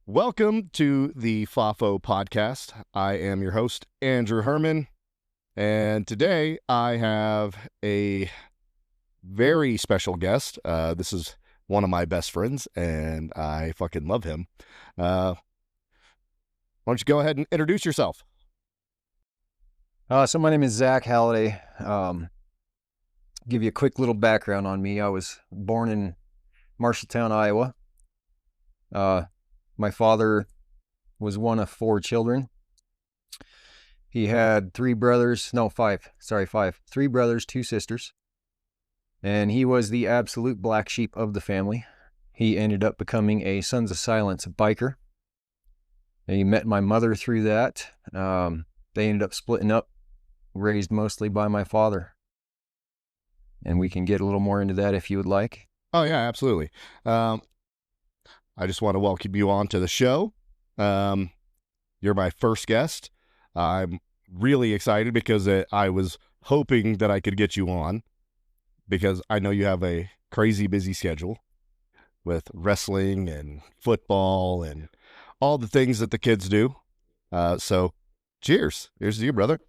Welcome to the FAFO podcast. I am your host, Andrew Herman, and today I have a very special guest. This is one of my best friends, and I fucking love him. Why don't you go ahead and introduce yourself? So my name is Zack Halladay. Give you a quick little background on me. I was born in Marshalltown, Iowa. My father was one of four children. He had five. 3 brothers, 2 sisters. And he was the absolute black sheep of the family. He ended up becoming a Sons of Silence biker. And he met my mother through that. They ended up splitting up, raised mostly by my father. And we can get a little more into that if you would like. Oh, yeah, absolutely. I just want to welcome you on to the show. You're my first guest. I'm really excited because I was hoping that I could get you on because I know you have a crazy busy schedule with wrestling and football and all the things that the kids do. So cheers. Here's to you, brother.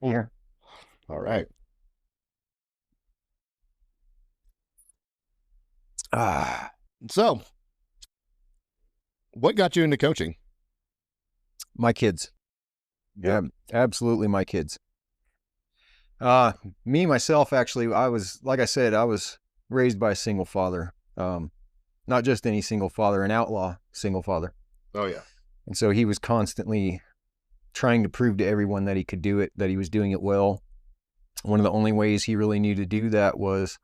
Here. All right. So what got you into coaching? My kids. Yeah, absolutely my kids. Myself, actually, I was raised by a single father. Not just any single father, an outlaw single father. Oh, yeah. And so he was constantly trying to prove to everyone that he could do it, that he was doing it well. One of the only ways he really knew to do that was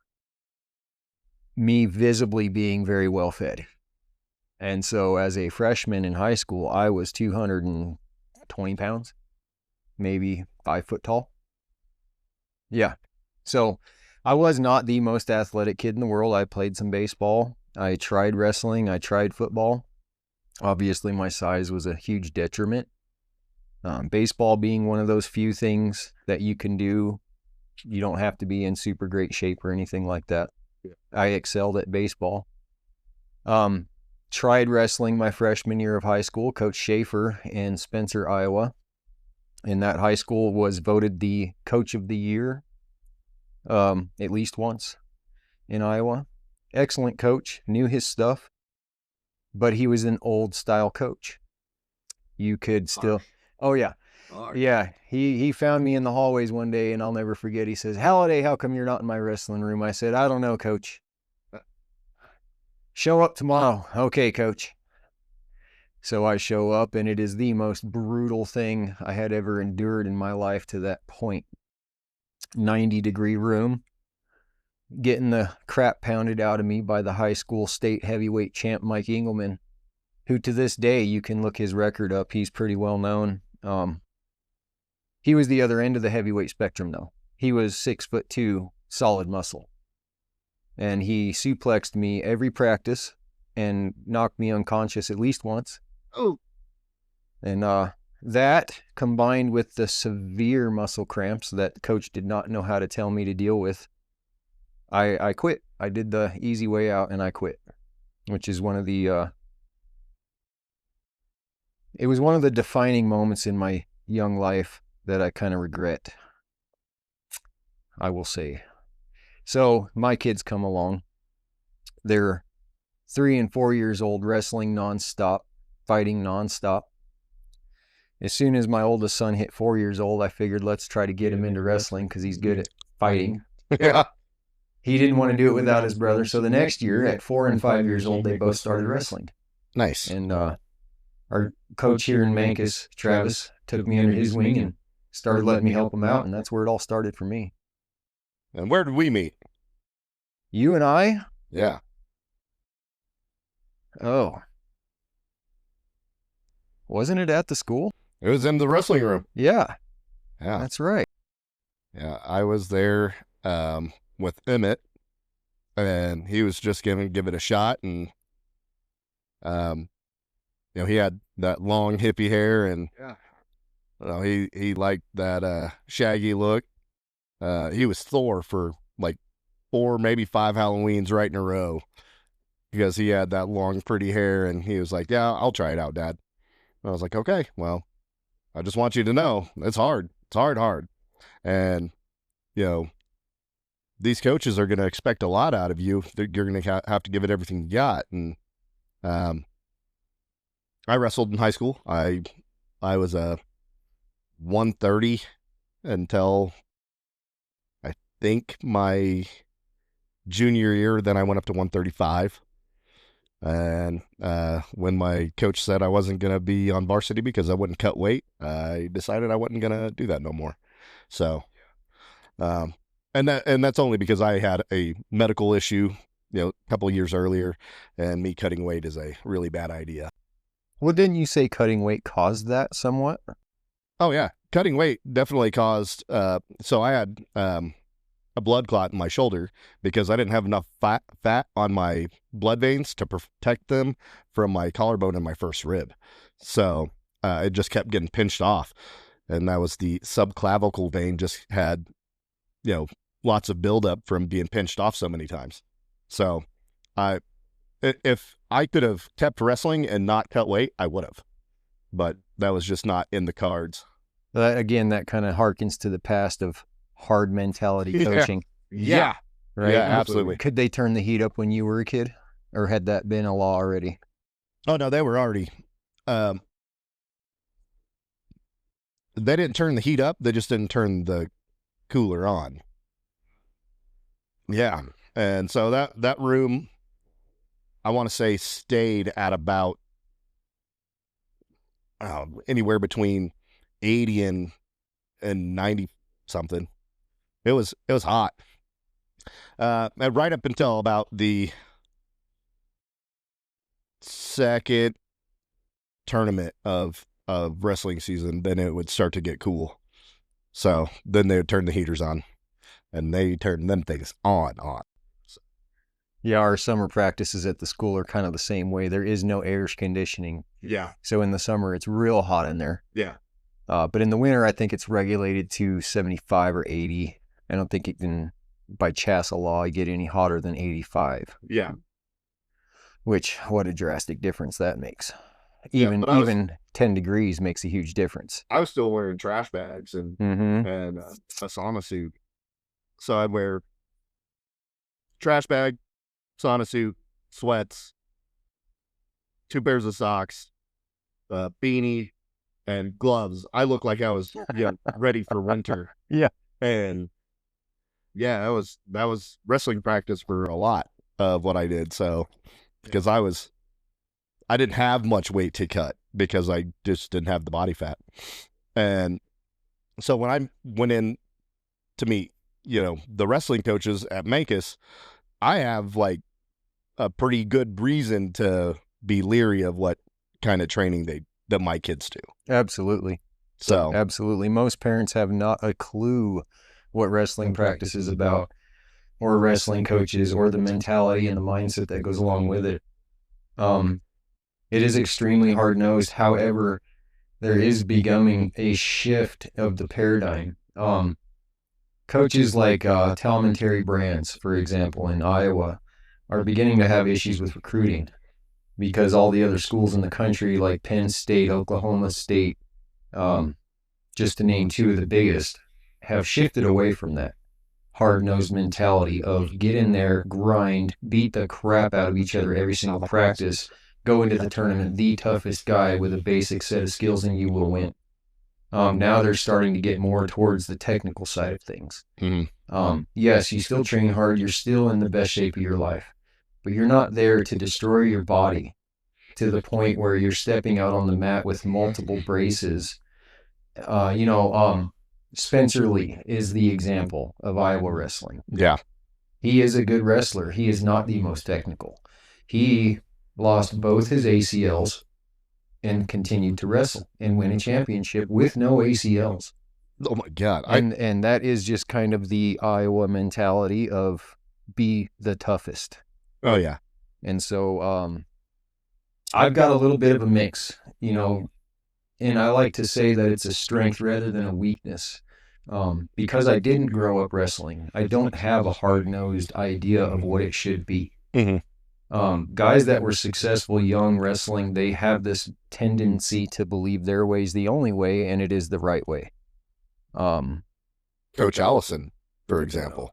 me visibly being very well fed. And so as a freshman in high school, I was 220 pounds, maybe 5 foot tall. Yeah. So I was not the most athletic kid in the world. I played some baseball. I tried wrestling. I tried football. Obviously, my size was a huge detriment. Baseball being one of those few things that you can do. You don't have to be in super great shape or anything like that. Yeah. I excelled at baseball. Tried wrestling my freshman year of high school. Coach Schaefer in Spencer, Iowa. And that high school was voted the coach of the year at least once in Iowa. Excellent coach, knew his stuff, but he was an old style coach. You could still, oh yeah. Yeah, he found me in the hallways one day, and I'll never forget. He says, "Halladay, how come you're not in my wrestling room?" I said, "I don't know, coach. Show up tomorrow." "Okay, coach." So I show up, and it is the most brutal thing I had ever endured in my life to that point. 90-degree room, getting the crap pounded out of me by the high school state heavyweight champ Mike Engelman, who to this day, you can look his record up. He's pretty well known. He was the other end of the heavyweight spectrum, though. He was 6'2", solid muscle. And he suplexed me every practice and knocked me unconscious at least once. Oh. And that, combined with the severe muscle cramps that coach did not know how to tell me to deal with, I quit. I did the easy way out and I quit, which is one of the, it was one of the defining moments in my young life that I kind of regret, I will say. So my kids come along. They're 3 and 4 years old, wrestling nonstop, fighting nonstop. As soon as my oldest son hit 4 years old, I figured let's try to get him into wrestling because he's good at fighting. Yeah. He didn't want to do it without his brother. So the next year, at 4 and 5 years old, they both started wrestling. Nice. And our coach here in Mancus, Travis, took me under his wing and started letting me help him out. And that's where it all started for me. And where did we meet? You and I? Yeah. Oh. Wasn't it at the school? It was in the wrestling room. Yeah. Yeah. That's right. Yeah. I was there with Emmett, and he was just give it a shot. And, he had that long hippie hair, and he liked that shaggy look. He was Thor for like 4, maybe 5 Halloweens right in a row. because he had that long, pretty hair, and he was like, "Yeah, I'll try it out, Dad." And I was like, "Okay, well, I just want you to know it's hard. It's hard. And, you know, these coaches are going to expect a lot out of you. You're going to have to give it everything you got." And um, I wrestled in high school. I was a 130 until I think my junior year. Then I went up to 135. And when my coach said I wasn't going to be on varsity because I wouldn't cut weight, I decided I wasn't going to do that no more. So, um, and that's only because I had a medical issue, a couple of years earlier, and me cutting weight is a really bad idea. Well, didn't you say cutting weight caused that somewhat? Oh yeah, cutting weight definitely caused. So I had a blood clot in my shoulder because I didn't have enough fat on my blood veins to protect them from my collarbone and my first rib. So it just kept getting pinched off. And that was the subclavicle vein, just had, lots of buildup from being pinched off so many times. So if I could have kept wrestling and not cut weight, I would have. But that was just not in the cards. Again, that kind of harkens to the past of hard mentality coaching. Yeah. Right? Yeah, absolutely. Could they turn the heat up when you were a kid? Or had that been a law already? Oh, no, they were already... they didn't turn the heat up. They just didn't turn the cooler on. Yeah. And so that room, I want to say, stayed at about anywhere between 80 and 90 something. It was hot. And right up until about the second tournament of wrestling season, then it would start to get cool. So then they would turn the heaters on, and they turned them things on. So. Yeah, our summer practices at the school are kind of the same way. There is no air conditioning. Yeah. So in the summer, it's real hot in there. Yeah. But in the winter, I think it's regulated to 75 or 80. I don't think it can, by CHASA law, get any hotter than 85. Yeah. Which, what a drastic difference that makes. Even 10 degrees makes a huge difference. I was still wearing trash bags and a sauna suit. So I'd wear trash bag, sauna suit, sweats, 2 pairs of socks, beanie, and gloves. I looked like I was ready for winter. Yeah. And yeah, that was wrestling practice for a lot of what I did. So because I didn't have much weight to cut because I just didn't have the body fat. And so when I went in to meet, the wrestling coaches at Mancus, I have like a pretty good reason to be leery of what kind of training that my kids do. Absolutely. So absolutely. Most parents have not a clue what wrestling practice is about, or wrestling coaches, or the mentality and the mindset that goes along with it. It is extremely hard-nosed. However, there is becoming a shift of the paradigm. Coaches like Talman and Terry Brands, for example, in Iowa, are beginning to have issues with recruiting because all the other schools in the country, like Penn State, Oklahoma State, just to name 2 of the biggest, have shifted away from that hard-nosed mentality of get in there, grind, beat the crap out of each other every single practice, go into the tournament, the toughest guy with a basic set of skills, and you will win. Now they're starting to get more towards the technical side of things. Yes, you still train hard. You're still in the best shape of your life, but you're not there to destroy your body to the point where you're stepping out on the mat with multiple braces. Spencer Lee is the example of Iowa wrestling. Yeah. He is a good wrestler. He is not the most technical. He lost both his ACLs and continued to wrestle and win a championship with no ACLs. Oh my God. And that is just kind of the Iowa mentality of be the toughest. Oh yeah. And so I've got a little bit of a mix, and I like to say that it's a strength rather than a weakness. Because I didn't grow up wrestling, I don't have a hard-nosed idea of what it should be. Guys that were successful young wrestling, they have this tendency to believe their way is the only way, and it is the right way. Coach Allison, for example.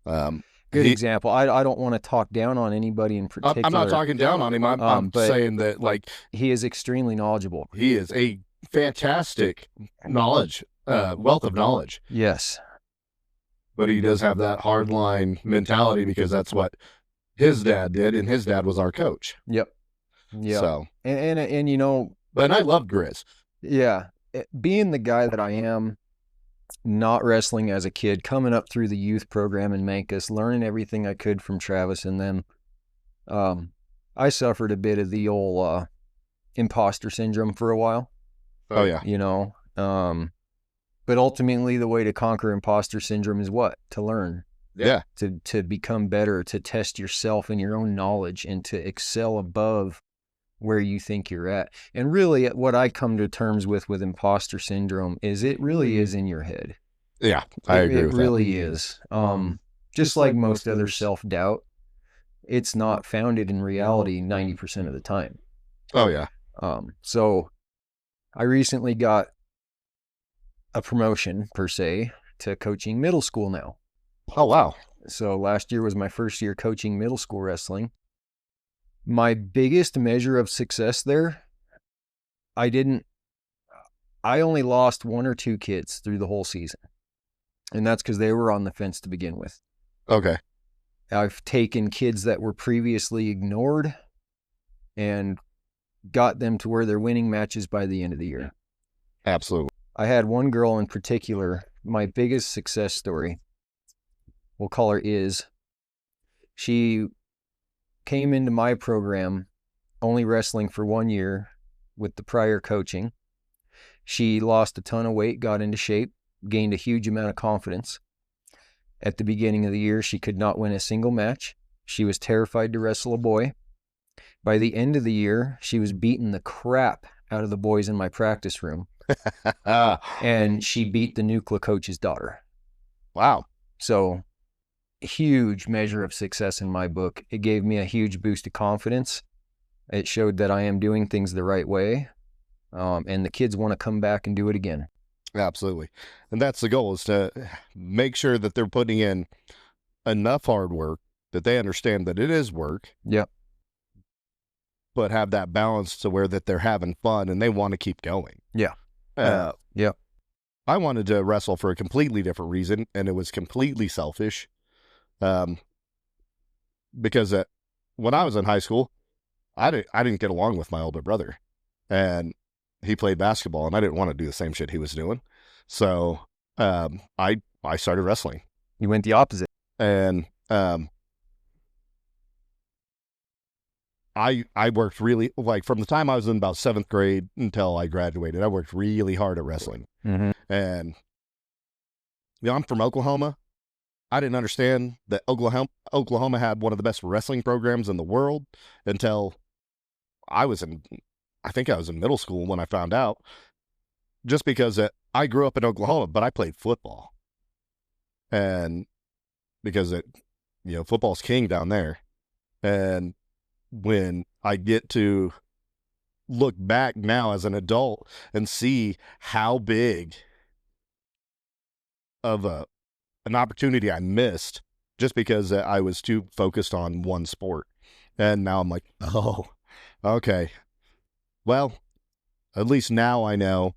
Good example. I don't want to talk down on anybody in particular. I'm not talking down on him. I'm saying that, like, he is extremely knowledgeable. He is a fantastic wealth of knowledge. Yes. But he does have that hardline mentality because that's what his dad did, and his dad was our coach. Yep. Yeah. So and you know, but I loved Grizz. Yeah, being the guy that I am, not wrestling as a kid, coming up through the youth program in Mancos, learning everything I could from Travis and them, I suffered a bit of the old imposter syndrome for a while. Oh yeah. You know, but ultimately the way to conquer imposter syndrome is what? To learn. Yeah. To become better, to test yourself and your own knowledge, and to excel above where you think you're at. And really what I come to terms with imposter syndrome is it really is in your head. Yeah, I agree with that. It really is. Just like most other self-doubt, it's not founded in reality 90% of the time. Oh yeah. So I recently got a promotion per se to coaching middle school now. Oh wow. So last year was my first year coaching middle school wrestling. My biggest measure of success there, I only lost 1 or 2 kids through the whole season. And that's because they were on the fence to begin with. Okay. I've taken kids that were previously ignored and got them to where they're winning matches by the end of the year. Absolutely. I had one girl in particular, my biggest success story, we'll call her Iz. She came into my program only wrestling for 1 year with the prior coaching. She lost a ton of weight, got into shape, gained a huge amount of confidence. At the beginning of the year, she could not win a single match. She was terrified to wrestle a boy. By the end of the year, she was beating the crap out of the boys in my practice room. And she beat the Nuclear coach's daughter. Wow. So, huge measure of success in my book. It gave me a huge boost of confidence. It showed that I am doing things the right way. And the kids want to come back and do it again. Absolutely. And that's the goal, is to make sure that they're putting in enough hard work that they understand that it is work. Yep. But have that balance to where that they're having fun and they want to keep going. Yeah. Yep. I wanted to wrestle for a completely different reason, and it was completely selfish. Because when I was in high school, I didn't get along with my older brother, and he played basketball, and I didn't want to do the same shit he was doing. So I started wrestling. You went the opposite. And I worked really, like, from the time I was in about 7th grade until I graduated, I worked really hard at wrestling. Mm-hmm. And I'm from Oklahoma. I didn't understand that Oklahoma had one of the best wrestling programs in the world until I think I was in middle school when I found out. Just because I grew up in Oklahoma, but I played football. And because football's king down there. And when I get to look back now as an adult and see how big of an opportunity I missed just because I was too focused on one sport. And now I'm like, oh, okay. Well, at least now I know,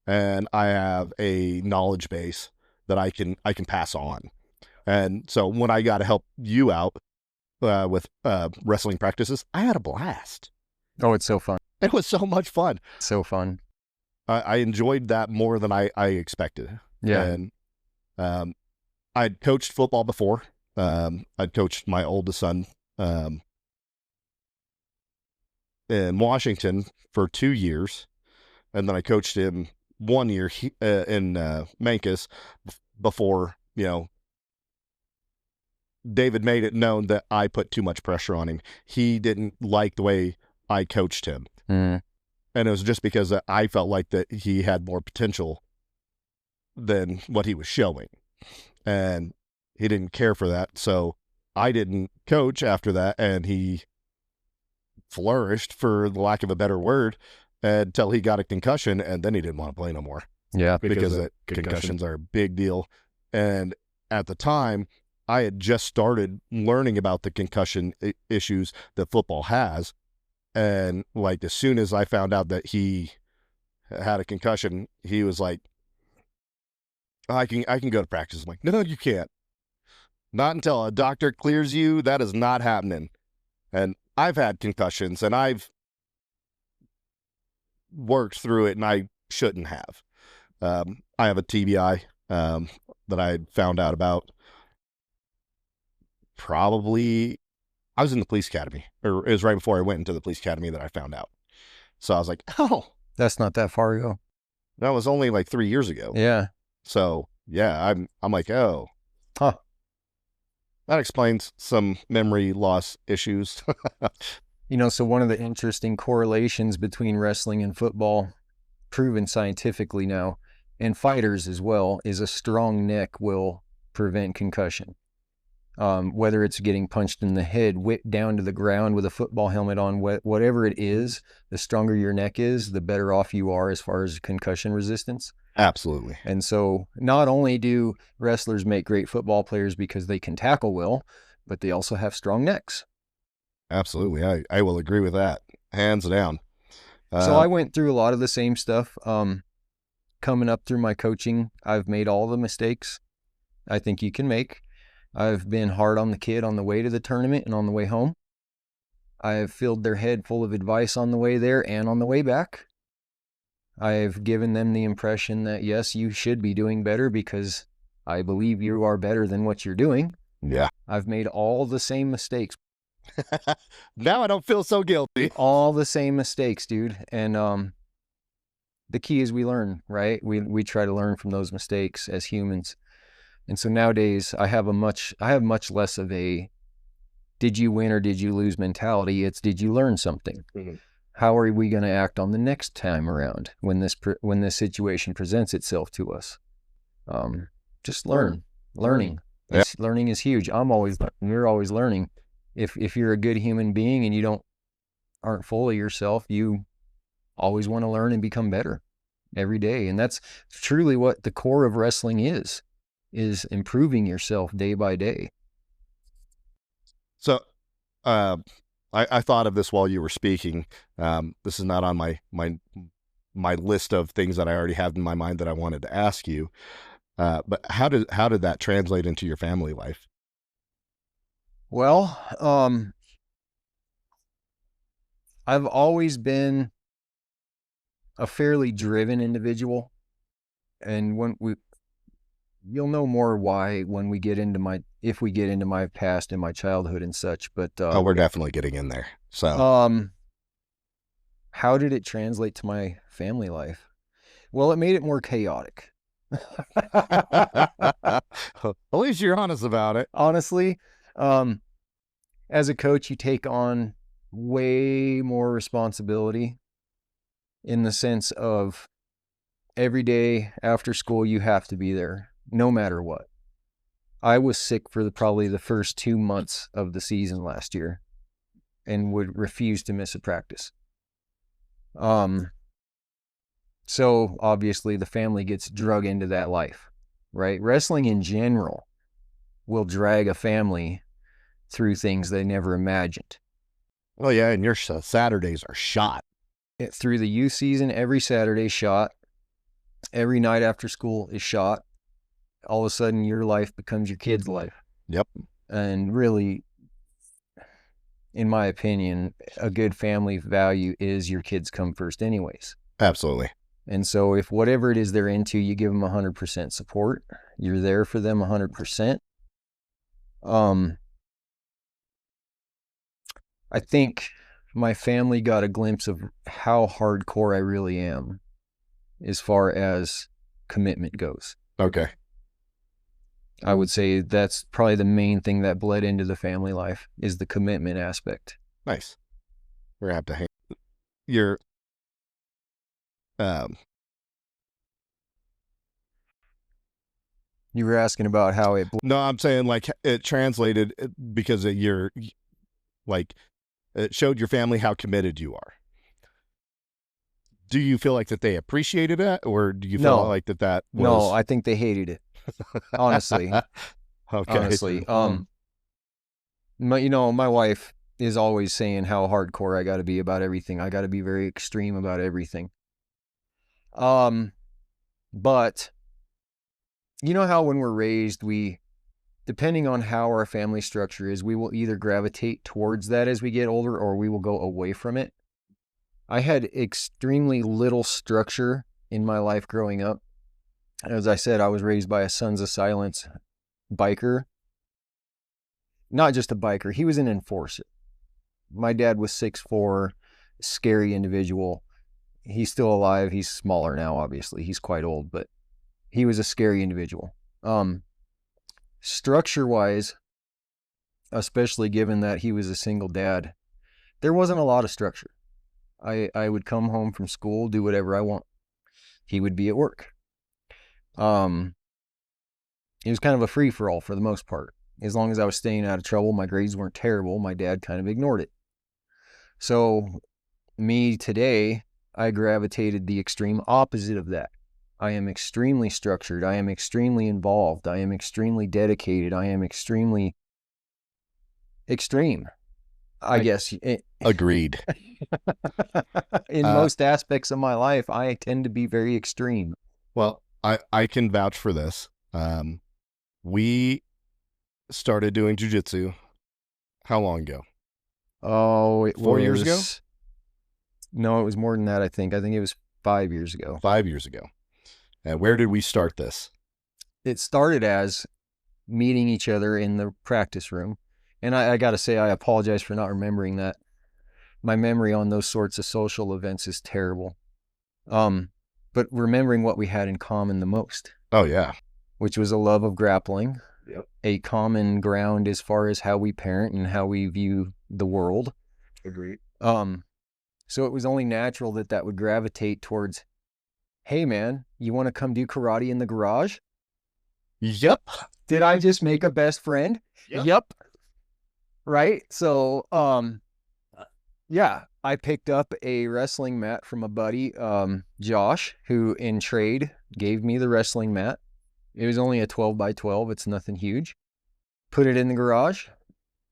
and I have a knowledge base that I can pass on. And so when I got to help you out with wrestling practices, I had a blast. Oh, it's so fun. It was so much fun. So fun. I enjoyed that more than I expected. Yeah. And I'd coached football before. I'd coached my oldest son in Washington for 2 years. And then I coached him 1 year in Mancos before, David made it known that I put too much pressure on him. He didn't like the way I coached him. Mm. And it was just because I felt like that he had more potential than what he was showing. And he didn't care for that. So I didn't coach after that, and he flourished, for the lack of a better word, until he got a concussion, and then he didn't want to play no more. Yeah, because concussions are a big deal. And at the time, I had just started learning about the concussion issues that football has. And like, as soon as I found out that he had a concussion, he was like, I can go to practice. I'm like, no, you can't. Not until a doctor clears you. That is not happening. And I've had concussions, and I've worked through it, and I shouldn't have. I have a TBI that I found out about. Probably, I was in the police academy, or it was right before I went into the police academy that I found out. So I was like, oh, that's not that far ago. that was only like 3 years ago. Yeah. So yeah, I'm like, oh, Huh. that explains some memory loss issues. So one of the interesting correlations between wrestling and football, proven scientifically now, and fighters as well, is a strong neck will prevent concussion. Whether it's getting punched in the head, whipped down to the ground with a football helmet on, whatever it is, the stronger your neck is, the better off you are as far as concussion resistance. Absolutely. And so not only do wrestlers make great football players because they can tackle well, but they also have strong necks. Absolutely. I will agree with that. Hands down. So I went through a lot of the same stuff. Coming up through my coaching, I've made all the mistakes I think you can make. I've been hard on the kid on the way to the tournament and on the way home. I've filled their head full of advice on the way there and on the way back. I've given them the impression that, yes, you should be doing better because I believe you are better than what you're doing. Yeah. I've made all the same mistakes. Now I don't feel so guilty. All the same mistakes, dude. And the key is we learn, right? We try to learn from those mistakes as humans. And so nowadays I have much less of a did you win or did you lose mentality. It's did you learn something? Mm-hmm. How are we going to act on the next time around when this situation presents itself to us? Just learning. Yeah. Learning is huge. You're always learning. If you're a good human being and you aren't full of yourself, you always want to learn and become better every day. And that's truly what the core of wrestling is improving yourself day by day. So, I thought of this while you were speaking. This is not on my list of things that I already have in my mind that I wanted to ask you. But how did that translate into your family life? Well, I've always been a fairly driven individual, and you'll know more why when we get into my past and my childhood and such. But we're definitely getting in there. So, how did it translate to my family life? Well, it made it more chaotic. At least you're honest about it. Honestly, as a coach, you take on way more responsibility in the sense of every day after school, you have to be there no matter what. I was sick for probably the first 2 months of the season last year and would refuse to miss a practice. So obviously the family gets drug into that life, right? Wrestling in general will drag a family through things they never imagined. Oh yeah, and your Saturdays are shot. Through the youth season, every Saturday shot. Every night after school is shot. All of a sudden your life becomes your kid's life. Yep. And really, in my opinion, a good family value is your kids come first anyways. Absolutely. And so if whatever it is they're into, you give them 100% support. You're there for them 100%. I think my family got a glimpse of how hardcore I really am as far as commitment goes. Okay. I would say that's probably the main thing that bled into the family life is the commitment aspect. Nice. We're gonna have to hang your You were asking about how it. No, I'm saying like it translated because of your like it showed your family how committed you are. Do you feel like that they appreciated it, or do you feel No, like that no, was I think they hated it. Honestly, okay? honestly. My wife is always saying how hardcore I got to be about everything. I got to be very extreme about everything. But you know how when we're raised, depending on how our family structure is, we will either gravitate towards that as we get older or we will go away from it. I had extremely little structure in my life growing up. As I said, I was raised by a Sons of Silence biker. Not just a biker, he was an enforcer. My dad was 6'4", scary individual. He's still alive. He's smaller now, obviously. He's quite old, but he was a scary individual. Structure-wise, especially given that he was a single dad, there wasn't a lot of structure. I would come home from school, do whatever I want. He would be at work. It was kind of a free-for-all for the most part. As long as I was staying out of trouble, my grades weren't terrible, my dad kind of ignored it. So me today, I gravitated the extreme opposite of that. I am extremely structured. I am extremely involved. I am extremely dedicated. I am extremely extreme, I guess. Agreed. In most aspects of my life, I tend to be very extreme. Well, I can vouch for this. We started doing jujitsu. How long ago? Oh, it 4 years ago? No, it was more than that, I think. I think it was 5 years ago. 5 years ago. And where did we start this? It started as meeting each other in the practice room. And I got to say, I apologize for not remembering that. My memory on those sorts of social events is terrible. But remembering what we had in common the most. Oh, yeah. Which was a love of grappling. Yep. A common ground as far as how we parent and how we view the world. Agreed. So it was only natural that would gravitate towards, hey man, you want to come do karate in the garage? Yep. Did I just make a best friend? Yep. Right? So, yeah, I picked up a wrestling mat from a buddy, Josh, who in trade gave me the wrestling mat. It was only a 12 by 12. It's nothing huge. Put it in the garage,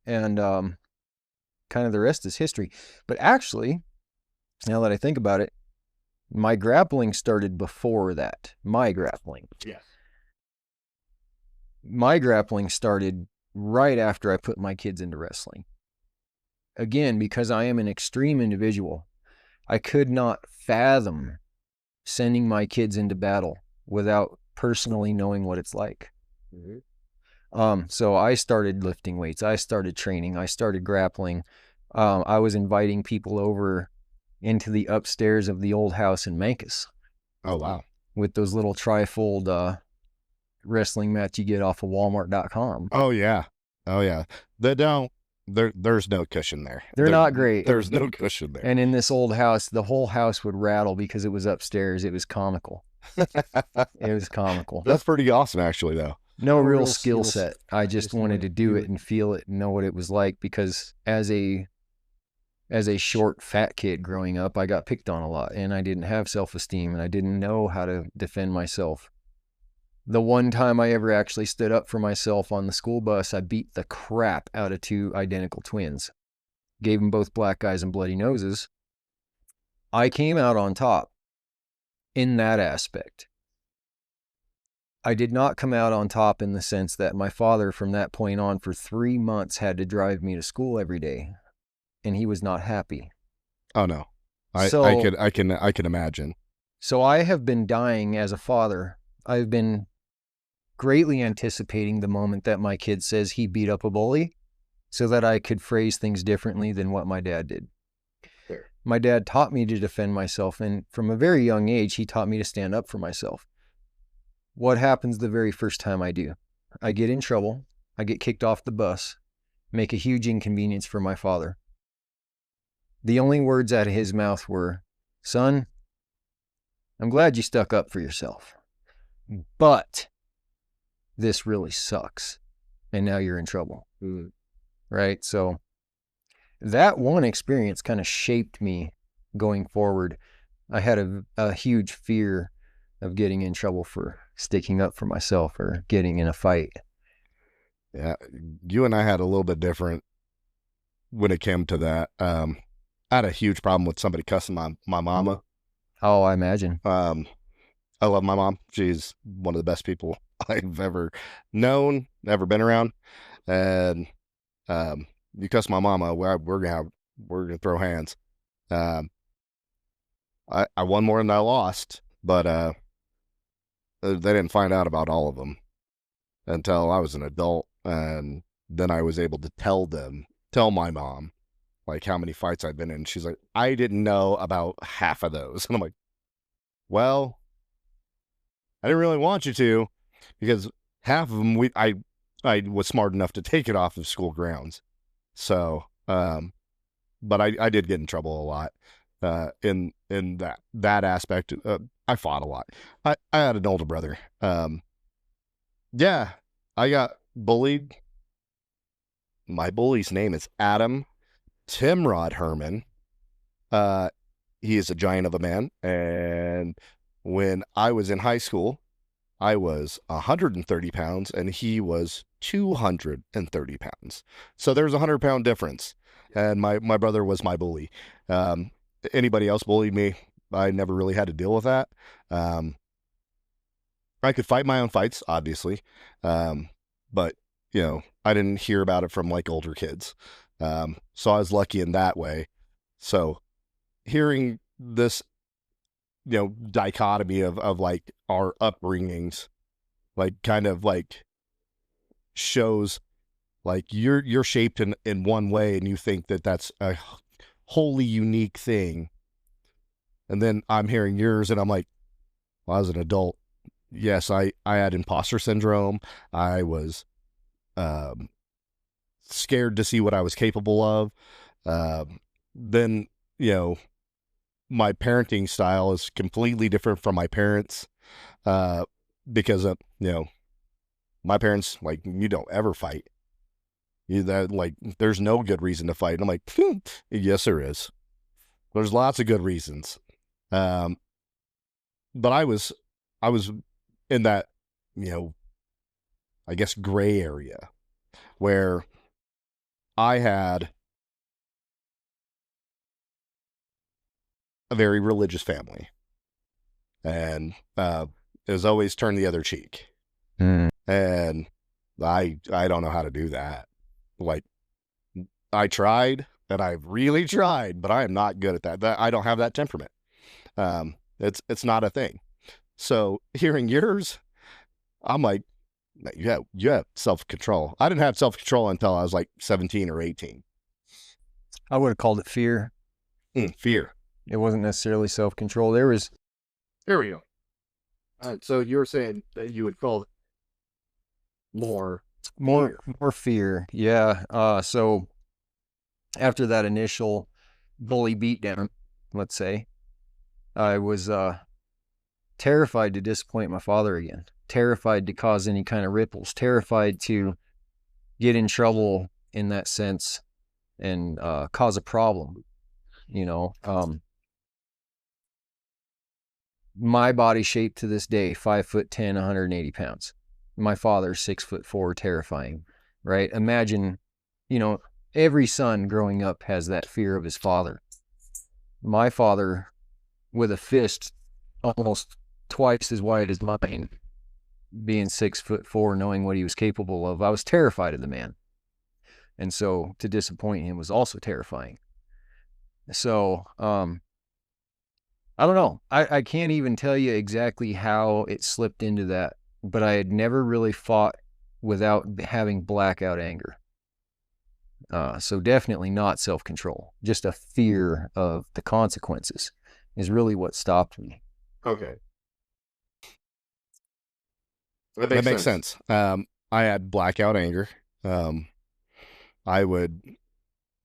and kind of the rest is history. But actually, now that I think about it, my grappling started before that. My grappling. Yes. My grappling started right after I put my kids into wrestling. Again, because I am an extreme individual, I could not fathom sending my kids into battle without personally knowing what it's like. Mm-hmm. So I started lifting weights. I started training. I started grappling. I was inviting people over into the upstairs of the old house in Mancus. Oh, wow. With those little trifold wrestling mats you get off of Walmart.com. Oh, yeah. Oh, yeah. There's no cushion there. They're not great. There's no cushion there. And in this old house, the whole house would rattle because it was upstairs. It was comical. It was comical. That's pretty awesome, actually, though. No real skill set. I just wanted to do it and feel it and know what it was like, because as a short, fat kid growing up, I got picked on a lot, and I didn't have self-esteem, and I didn't know how to defend myself. The one time I ever actually stood up for myself on the school bus, I beat the crap out of 2 identical twins. Gave them both black eyes and bloody noses. I came out on top in that aspect. I did not come out on top in the sense that my father from that point on for 3 months had to drive me to school every day, and he was not happy. Oh no. I can imagine. So I have been dying as a father. I've been greatly anticipating the moment that my kid says he beat up a bully, so that I could phrase things differently than what my dad did. Fair. My dad taught me to defend myself, and from a very young age, he taught me to stand up for myself. What happens the very first time I do? I get in trouble. I get kicked off the bus, make a huge inconvenience for my father. The only words out of his mouth were, "Son, I'm glad you stuck up for yourself, but this really sucks. And now you're in trouble. Mm. Right. So that one experience kind of shaped me going forward. I had a huge fear of getting in trouble for sticking up for myself or getting in a fight. Yeah, you and I had a little bit different when it came to that. I had a huge problem with somebody cussing my mama. Oh, I imagine. I love my mom. She's one of the best people I've ever known, ever been around. And you cuss my mama, we're gonna throw hands. Um, I won more than I lost, but they didn't find out about all of them until I was an adult, and then I was able to tell my mom, like how many fights I'd been in. She's like, I didn't know about half of those, and I'm like, well, I didn't really want you to, because half of them I was smart enough to take it off of school grounds. So, but I did get in trouble a lot in that aspect. I fought a lot. I had an older brother. Yeah, I got bullied. My bully's name is Adam Timrod Herman. Uh, he is a giant of a man, and when I was in high school, I was 130 pounds and he was 230 pounds. So there's a 100-pound difference. And my brother was my bully. Um, Anybody else bullied me, I never really had to deal with that. I could fight my own fights, obviously. But, I didn't hear about it from like older kids. So I was lucky in that way. So hearing this, dichotomy of like our upbringings, like kind of like shows like you're shaped in one way and you think that that's a wholly unique thing. And then I'm hearing yours and I'm like, well, as an adult, yes, I had imposter syndrome. I was scared to see what I was capable of. Then, my parenting style is completely different from my parents because of, my parents, like, you don't ever fight. There's no good reason to fight. And I'm like, yes, there is. There's lots of good reasons. But I was in that, I guess, gray area where I had a very religious family, and it was always turn the other cheek. Mm. And I don't know how to do that. Like, I tried, and I really tried, but I am not good at that. I don't have that temperament. It's not a thing. So hearing yours, I'm like, you have self-control. I didn't have self-control until I was like 17 or 18. I would have called it fear. Fear. It wasn't necessarily self-control. Here we go. So you were saying that you would call it more fear. Yeah. So after that initial bully beatdown, let's say, I was terrified to disappoint my father again, terrified to cause any kind of ripples, terrified to get in trouble in that sense and cause a problem. My body shape to this day, 5'10", 180 pounds. My father, 6'4", terrifying, right? Imagine, every son growing up has that fear of his father. My father, with a fist almost twice as wide as mine, being 6'4", knowing what he was capable of, I was terrified of the man. And so to disappoint him was also terrifying. So, I don't know. I can't even tell you exactly how it slipped into that, but I had never really fought without having blackout anger. So definitely not self-control. Just a fear of the consequences is really what stopped me. Okay. That makes sense. I had blackout anger. I would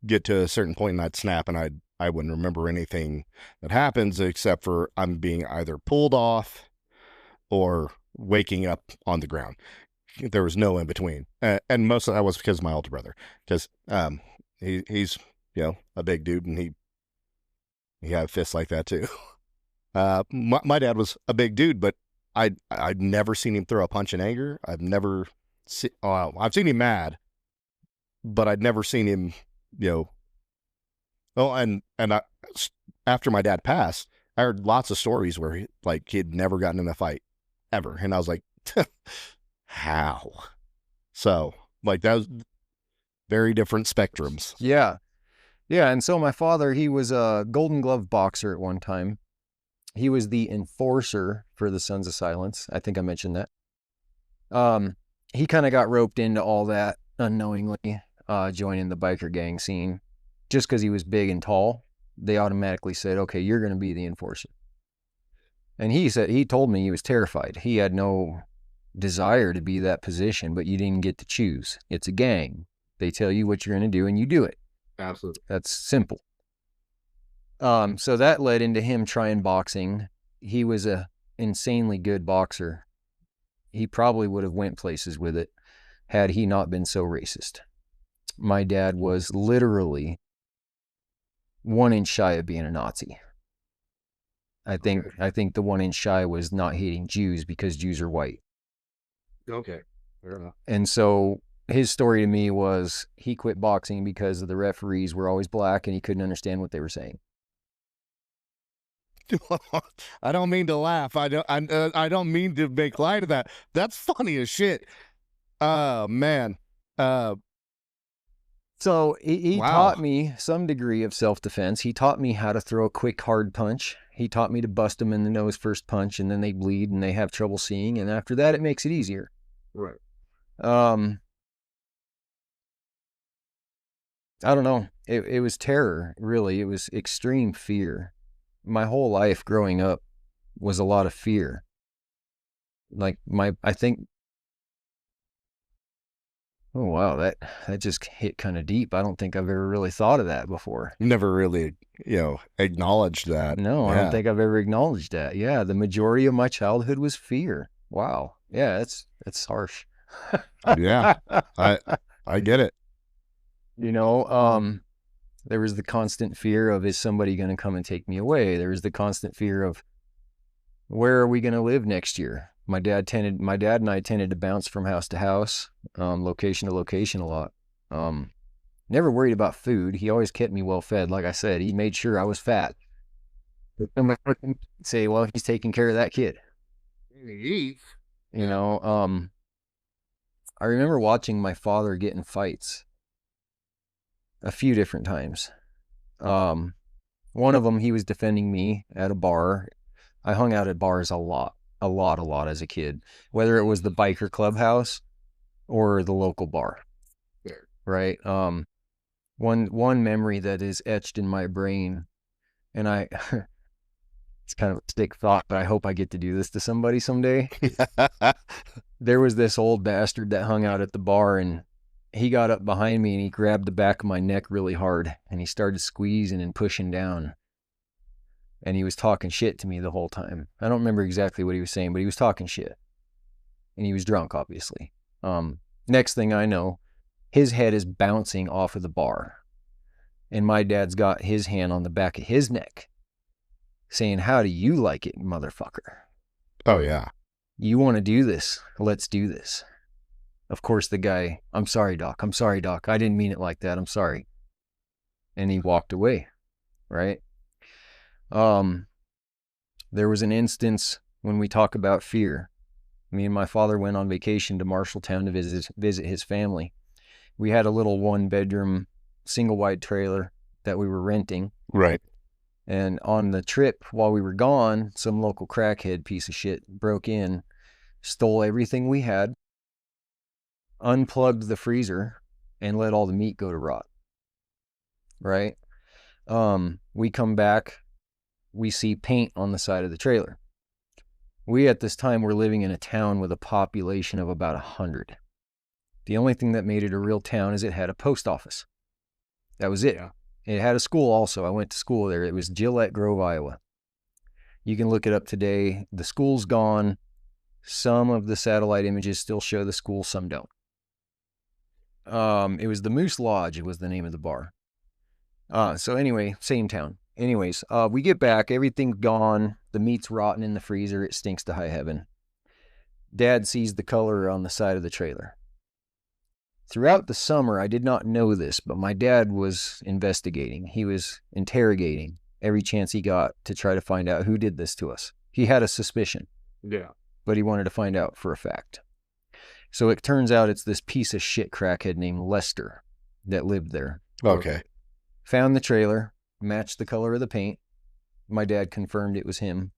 get to a certain point and I'd snap and I wouldn't remember anything that happens except for I'm being either pulled off or waking up on the ground. there was no in between, and most of that was because of my older brother, because he's a big dude, and he had fists like that too. My dad was a big dude, but I'd never seen him throw a punch in anger. I've seen him mad, but I'd never seen him, you know. Oh, after my dad passed, I heard lots of stories where he'd never gotten in a fight ever, and I was like, how? So that was very different spectrums. Yeah. Yeah. And so my father, he was a Golden Glove boxer at one time. He was the enforcer for the Sons of Silence. I think I mentioned that. He kind of got roped into all that unknowingly, joining the biker gang scene. Just because he was big and tall, they automatically said, okay, you're going to be the enforcer. And he told me he was terrified. He had no desire to be that position, but you didn't get to choose. It's a gang. They tell you what you're going to do and you do it. Absolutely. That's simple. So that led into him trying boxing. He was a insanely good boxer. He probably would have went places with it had he not been so racist. My dad was literally 1 inch shy of being a Nazi. I think the 1 inch shy was not hating Jews because Jews are white. Okay, fair enough. And so his story to me was he quit boxing because the referees were always black and he couldn't understand what they were saying. I don't mean to laugh. I don't mean to make light of that. That's funny as shit. Man. So he Wow. taught me some degree of self-defense. He taught me how to throw a quick, hard punch. He taught me to bust them in the nose first punch, and then they bleed and they have trouble seeing. And after that, it makes it easier. Right. I don't know. It was terror, really. It was extreme fear. My whole life growing up was a lot of fear. I think, oh wow, that just hit kind of deep. I don't think I've ever really thought of that before. Never really, acknowledged that. No, Yeah. I don't think I've ever acknowledged that. Yeah, the majority of my childhood was fear. Wow. Yeah, it's harsh. Yeah. I get it. There was the constant fear of, is somebody going to come and take me away? There was the constant fear of, where are we going to live next year? My dad and I tended to bounce from house to house, location to location a lot. Never worried about food. He always kept me well fed. Like I said, he made sure I was fat. Say, well, he's taking care of that kid. I remember watching my father get in fights a few different times. One of them, he was defending me at a bar. I hung out at bars a lot as a kid, whether it was the biker clubhouse or the local bar. Fair. Right. One memory that is etched in my brain, and it's kind of a sick thought, but I hope I get to do this to somebody someday. There was this old bastard that hung out at the bar, and he got up behind me and he grabbed the back of my neck really hard and he started squeezing and pushing down. And he was talking shit to me the whole time. I don't remember exactly what he was saying, but he was talking shit. And he was drunk, obviously. Next thing I know, his head is bouncing off of the bar. And my dad's got his hand on the back of his neck saying, how do you like it, motherfucker? Oh, yeah. You want to do this? Let's do this. Of course, the guy, I'm sorry, Doc. I didn't mean it like that. I'm sorry. And he walked away, right? There was an instance when we talk about fear. Me and my father went on vacation to Marshalltown to visit his family. We had a little 1-bedroom, single-wide trailer that we were renting. Right. And on the trip, while we were gone, some local crackhead piece of shit broke in, stole everything we had, unplugged the freezer, and let all the meat go to rot. Right? We come back, we see paint on the side of the trailer. We, at this time, were living in a town with a population of about 100. The only thing that made it a real town is it had a post office. That was it. Yeah. It had a school also. I went to school there. It was Gillette Grove, Iowa. You can look it up today. The school's gone. Some of the satellite images still show the school, some don't. It was the Moose Lodge. It was the name of the bar. So anyway, same town. Anyways, we get back, everything's gone. The meat's rotten in the freezer. It stinks to high heaven. Dad sees the color on the side of the trailer. Throughout the summer, I did not know this, but my dad was investigating. He was interrogating every chance he got to try to find out who did this to us. He had a suspicion. Yeah. But he wanted to find out for a fact. So it turns out it's this piece of shit crackhead named Lester that lived there. Okay. Found the trailer, matched the color of the paint. My dad confirmed it was him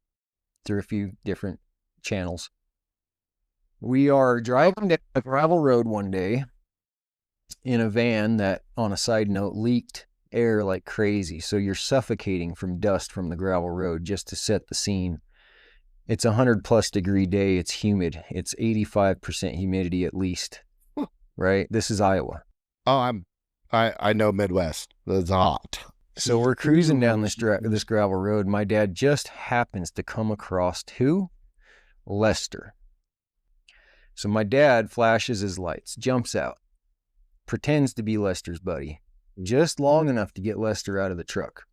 through a few different channels. We are driving down a gravel road one day in a van that, on a side note, leaked air like crazy. So you're suffocating from dust from the gravel road just to set the scene. It's 100+ degree day. It's humid. It's 85% humidity at least. Right? This is Iowa. Oh, I know Midwest. It's hot. So we're cruising down this gravel road. My dad just happens to come across who? Lester. So my dad flashes his lights, jumps out, pretends to be Lester's buddy, just long enough to get Lester out of the truck.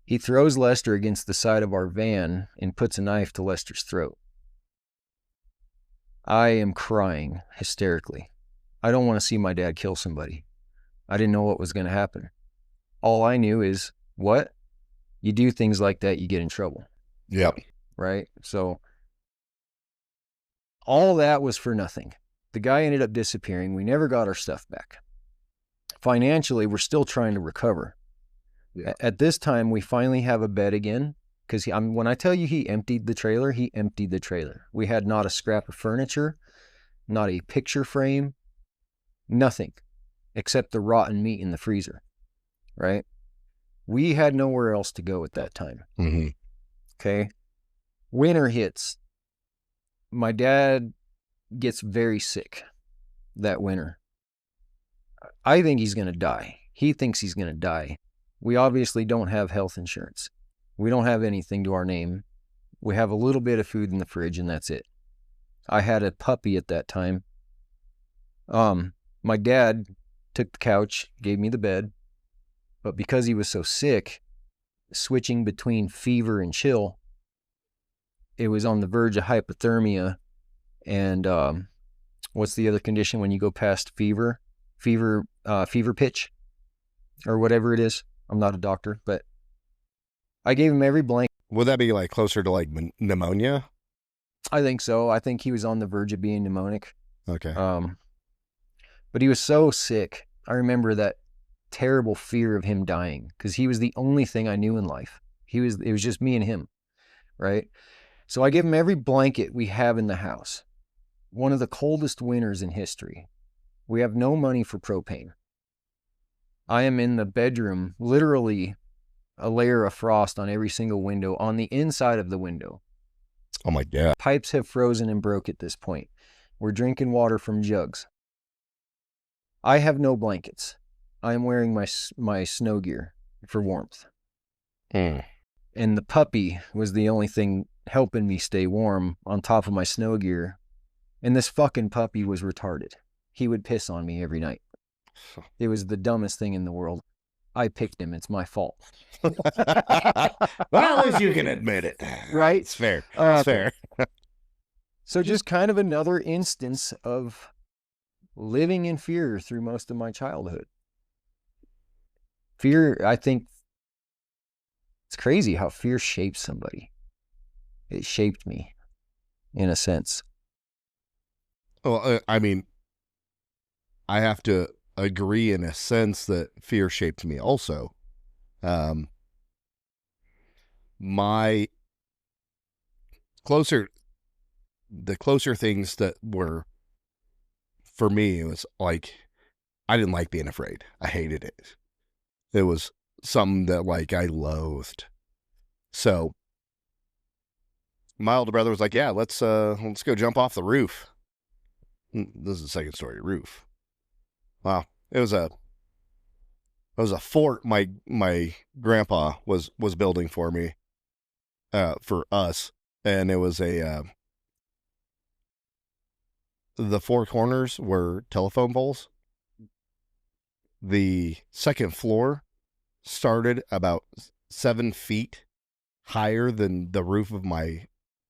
He throws Lester against the side of our van and puts a knife to Lester's throat. I am crying hysterically. I don't want to see my dad kill somebody. I didn't know what was going to happen. All I knew is, what? You do things like that, you get in trouble. Yep. Right? So all that was for nothing. The guy ended up disappearing. We never got our stuff back. Financially, we're still trying to recover. Yeah. At this time, we finally have a bed again, because when I tell you he emptied the trailer, he emptied the trailer. We had not a scrap of furniture, not a picture frame, nothing, except the rotten meat in the freezer, right? We had nowhere else to go at that time. Mm-hmm. Okay? Winter hits. My dad gets very sick that winter. I think he's going to die. He thinks he's going to die. We obviously don't have health insurance. We don't have anything to our name. We have a little bit of food in the fridge, and that's it. I had a puppy at that time. My dad took the couch, gave me the bed, but because he was so sick, switching between fever and chill, it was on the verge of hypothermia. And what's the other condition when you go past fever? Fever pitch, or whatever it is. I'm not a doctor, but I gave him every blanket. Would that be like closer to like pneumonia? I think so. I think he was on the verge of being pneumonic. Okay. But he was so sick. I remember that terrible fear of him dying, because he was the only thing I knew in life. It was just me and him, right? So I give him every blanket we have in the house. One of the coldest winters in history. We have no money for propane. I am in the bedroom, literally a layer of frost on every single window, on the inside of the window. Oh my God. Pipes have frozen and broke at this point. We're drinking water from jugs. I have no blankets. I am wearing my snow gear for warmth. And the puppy was the only thing helping me stay warm on top of my snow gear. And this fucking puppy was retarded. He would piss on me every night. It was the dumbest thing in the world. I picked him. It's my fault. Well, at least you can admit it. Right? It's fair. It's fair. So just kind of another instance of living in fear through most of my childhood. Fear, I think, it's crazy how fear shapes somebody. It shaped me, in a sense. Well, I mean, I have to agree in a sense that fear shaped me also. The closer things that were for me, it was like, I didn't like being afraid. I hated it. It was something that like I loathed. So my older brother was like, yeah, let's go jump off the roof. This is a second story roof. Wow. It was a fort my grandpa was building for me, for us. And it was the four corners were telephone poles. The second floor started about 7 feet higher than the roof of my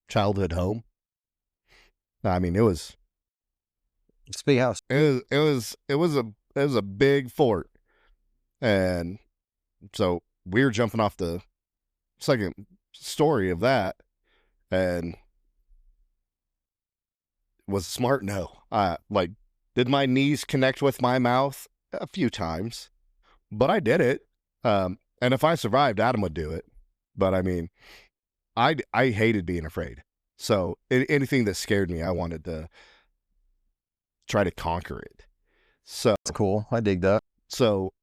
childhood home. I mean, It's a big house. it was a big fort, and so we were jumping off the second story of that, and was it smart? No. Like, did my knees connect with my mouth? A few times, but I did it. And if I survived, Adam would do it. But I mean, I hated being afraid. So anything that scared me, I wanted to try to conquer it. So That's cool. I dig that. So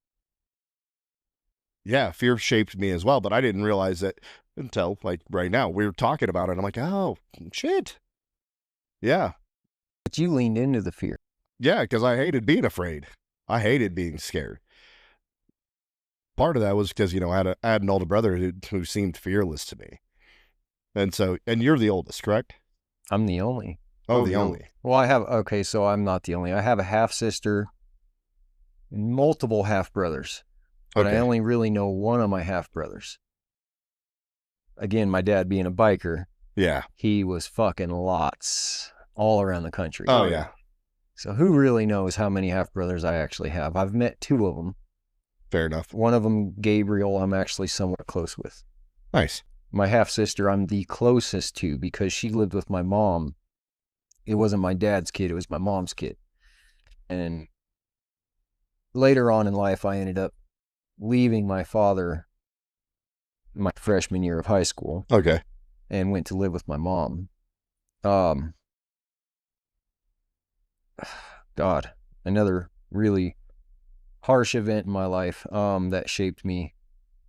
yeah, fear shaped me as well, but I didn't realize it until like right now. We were talking about it. I'm like, oh shit. Yeah. But you leaned into the fear. Yeah, because I hated being afraid. I hated being scared. Part of that was because, I had an older brother who seemed fearless to me. And you're the oldest, correct? I'm the only. Oh, the only. Well, so I'm not the only. I have a half sister and multiple half brothers, but Okay. I only really know one of my half brothers. Again, my dad being a biker, Yeah. he was fucking lots all around the country. Oh, yeah. So who really knows how many half brothers I actually have? I've met two of them. Fair enough. One of them, Gabriel, I'm actually somewhat close with. Nice. My half sister, I'm the closest to because she lived with my mom. It wasn't my dad's kid, it was my mom's kid. And later on in life, I ended up leaving my father my freshman year of high school. Okay. And went to live with my mom. God, another really harsh event in my life that shaped me.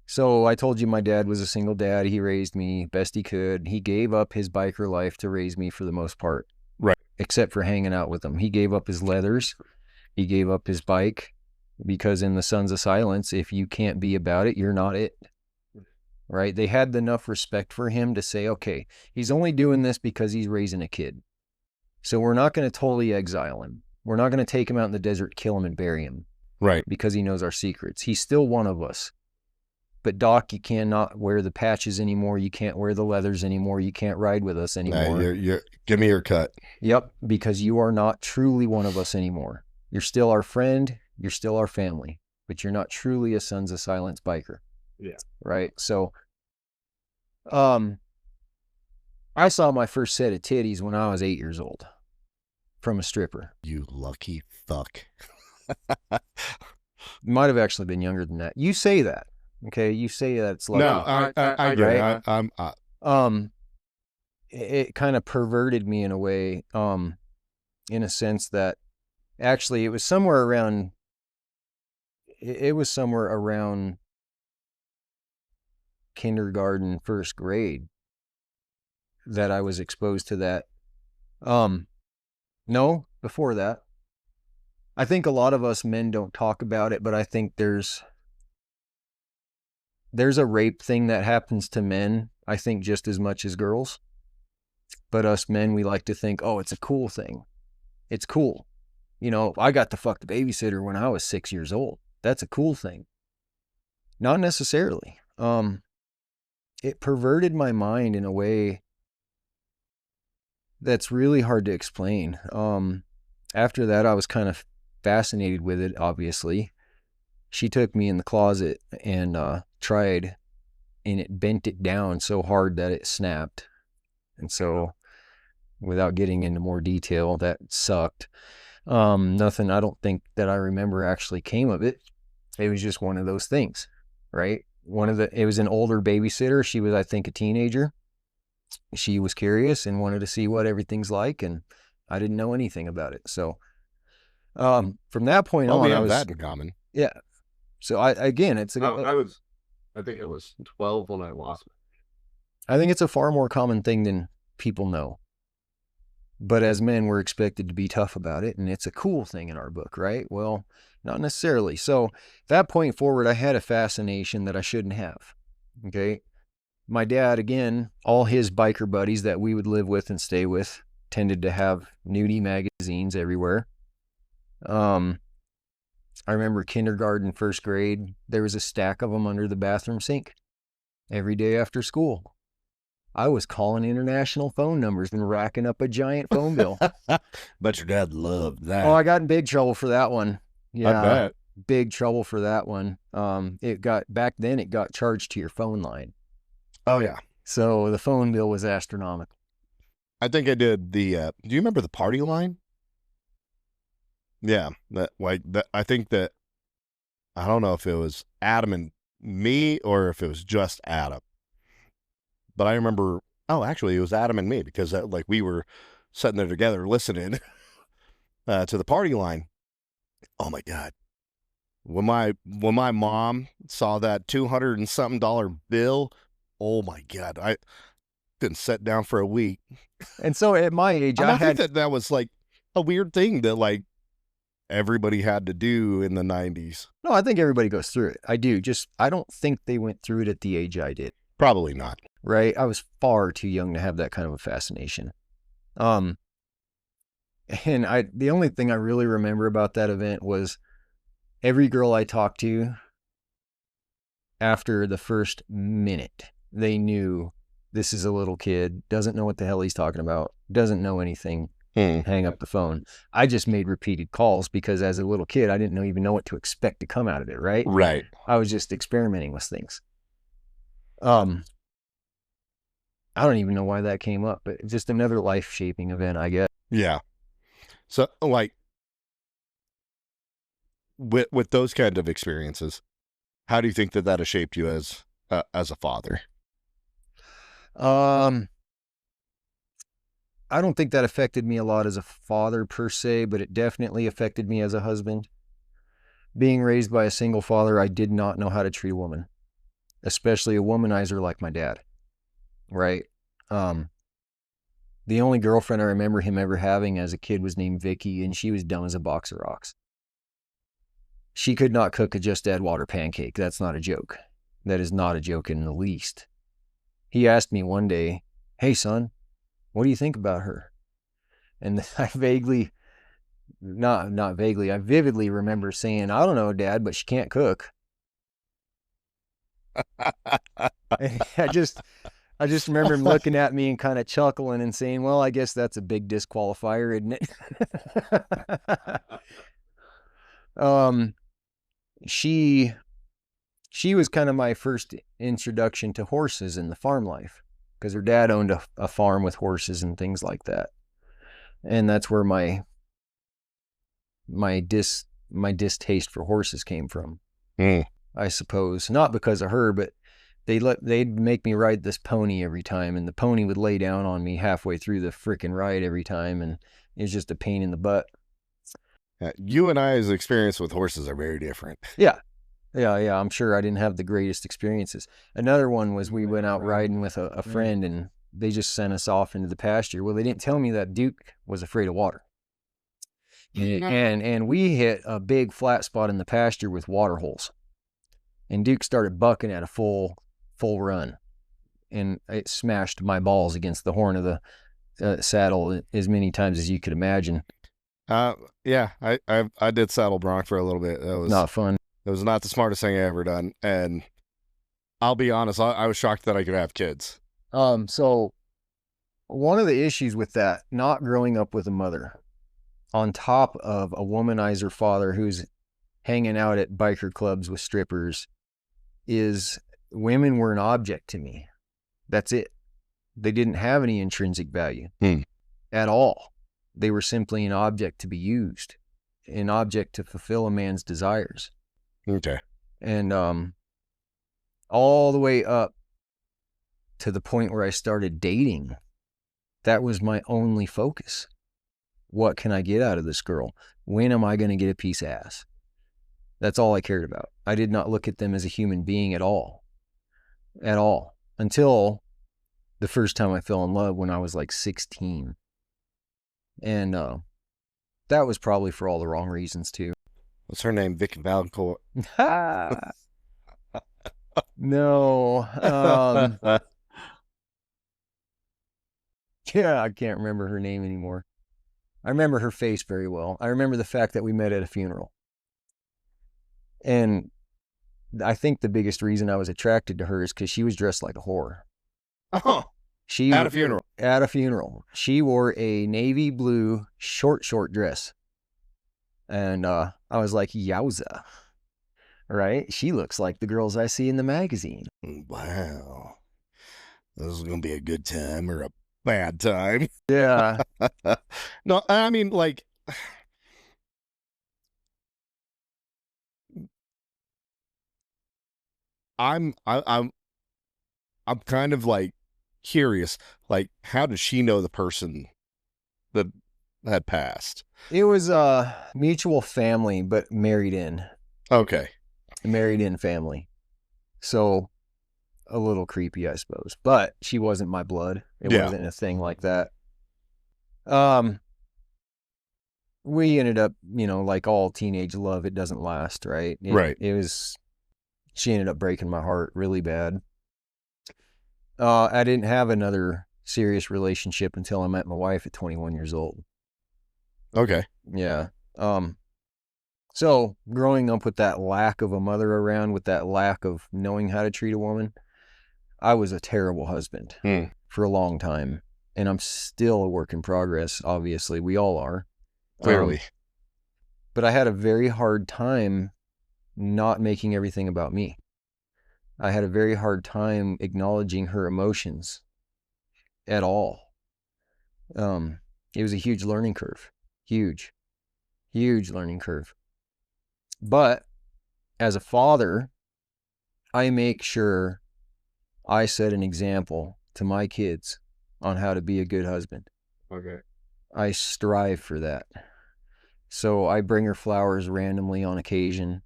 So I told you my dad was a single dad. He raised me best he could. He gave up his biker life to raise me for the most part. Right. Except for hanging out with him. He gave up his leathers. He gave up his bike because in the Sons of Silence, if you can't be about it, you're not it. Right? They had enough respect for him to say, okay, he's only doing this because he's raising a kid. So we're not going to totally exile him. We're not going to take him out in the desert, kill him, and bury him. Right. Because he knows our secrets. He's still one of us. But Doc, you cannot wear the patches anymore. You can't wear the leathers anymore. You can't ride with us anymore. You're give me your cut. Yep, because you are not truly one of us anymore. You're still our friend. You're still our family. But you're not truly a Sons of Silence biker. Yeah. Right? So, I saw my first set of titties when I was 8 years old from a stripper. You lucky fuck. Might have actually been younger than that. You say that. Okay, you say that it's like no, I get it. It kind of perverted me in a way, in a sense that actually it was somewhere around kindergarten, first grade that I was exposed to that. No, before that. I think a lot of us men don't talk about it, but I think there's a rape thing that happens to men, I think just as much as girls. But us men, we like to think, oh, it's a cool thing. It's cool. I got to fuck the babysitter when I was 6 years old. That's a cool thing. Not necessarily. It perverted my mind in a way that's really hard to explain. After that, I was kind of fascinated with it, obviously. She took me in the closet and tried, and it bent it down so hard that it snapped. And so, without getting into more detail, that sucked. Nothing, I don't think that I remember actually came of it. It was just one of those things, right? It was an older babysitter. She was, I think, a teenager. She was curious and wanted to see what everything's like, and I didn't know anything about it. So, from that point on, we have I was that in common. Yeah. So I think it was 12 when I lost. I think it's a far more common thing than people know. But as men, we're expected to be tough about it, and it's a cool thing in our book, right? Well, not necessarily. So that point forward, I had a fascination that I shouldn't have. Okay. My dad, again, all his biker buddies that we would live with and stay with, tended to have nudie magazines everywhere. I remember kindergarten, first grade, there was a stack of them under the bathroom sink every day after school. I was calling international phone numbers and racking up a giant phone bill. But your dad loved that. Oh, I got in big trouble for that one. Yeah, I bet. big trouble for that one. Back then it got charged to your phone line. Oh yeah. So the phone bill was astronomical. I think I did the. Do you remember the party line? Yeah, I think that I don't know if it was Adam and me or if it was just Adam, but I remember. Oh, actually, it was Adam and me because we were sitting there together listening to the party line. Oh my God. When my mom saw that $200 and something bill, oh my God, I didn't sit down for a week. And so at my age, I think that was like a weird thing that like everybody had to do in the 90s. No, I think everybody goes through it. I do. I don't think they went through it at the age I did. Probably not. Right? I was far too young to have that kind of a fascination. And the only thing I really remember about that event was every girl I talked to, after the first minute, they knew this is a little kid, doesn't know what the hell he's talking about, doesn't know anything, hang up the phone. I just made repeated calls because as a little kid, I didn't even know what to expect to come out of it, right? Right. I was just experimenting with things. I don't even know why that came up, but just another life-shaping event, I guess. Yeah. So, like, with those kind of experiences, how do you think that has shaped you as a father? I don't think that affected me a lot as a father per se, but it definitely affected me as a husband. Being raised by a single father, I did not know how to treat a woman, especially a womanizer like my dad, right? The only girlfriend I remember him ever having as a kid was named Vicky, and she was dumb as a box of rocks. She could not cook a just add water pancake. That's not a joke. That is not a joke in the least. He asked me one day, "Hey, son, what do you think about her?" And I I vividly remember saying, "I don't know, Dad, but she can't cook." I just remember him looking at me and kind of chuckling and saying, "Well, I guess that's a big disqualifier, isn't it?" She was kind of my first introduction to horses in the farm life because her dad owned a farm with horses and things like that. And that's where my distaste for horses came from. I suppose. Not because of her, but they'd make me ride this pony every time, and the pony would lay down on me halfway through the frickin' ride every time, and it was just a pain in the butt. You and I's experience with horses are very different. Yeah. I'm sure I didn't have the greatest experiences. Another one was we went out riding with a friend, and they just sent us off into the pasture. Well, they didn't tell me that Duke was afraid of water. And we hit a big flat spot in the pasture with water holes. And Duke started bucking at a full run. And it smashed my balls against the horn of the saddle as many times as you could imagine. Yeah, I did saddle bronc for a little bit. That was not fun. It was not the smartest thing I ever done. And I'll be honest, I was shocked that I could have kids. So one of the issues with that, not growing up with a mother, on top of a womanizer father who's hanging out at biker clubs with strippers, is women were an object to me. That's it. They didn't have any intrinsic value at all. They were simply an object to be used, an object to fulfill a man's desires. Okay. And all the way up to the point where I started dating, that was my only focus. What can I get out of this girl? When am I going to get a piece of ass? That's all I cared about. I did not look at them as a human being at all. At all. Until the first time I fell in love when I was like 16. And that was probably for all the wrong reasons too. What's her name? Vicky Valancourt. No. Yeah, I can't remember her name anymore. I remember her face very well. I remember the fact that we met at a funeral. And I think the biggest reason I was attracted to her is because she was dressed like a whore. Oh, She at a funeral. At a funeral. She wore a navy blue short dress. And I was like, yowza. Right? She looks like the girls I see in the magazine. Wow. This is going to be a good time or a bad time. Yeah. No, I mean, like, I'm kind of like curious, like, how did she know the person that had passed? It was a mutual family, but married in. Okay. Married in family. So a little creepy, I suppose. But she wasn't my blood. It wasn't a thing like that. We ended up, like all teenage love, it doesn't last, right? Right. She ended up breaking my heart really bad. I didn't have another serious relationship until I met my wife at 21 years old. Okay. Yeah. So growing up with that lack of a mother around, with that lack of knowing how to treat a woman, I was a terrible husband for a long time. And I'm still a work in progress, obviously. We all are. Clearly. But I had a very hard time not making everything about me. I had a very hard time acknowledging her emotions at all. It was a huge learning curve. Huge learning curve. But as a father, I make sure I set an example to my kids on how to be a good husband. Okay. I strive for that. So I bring her flowers randomly on occasion.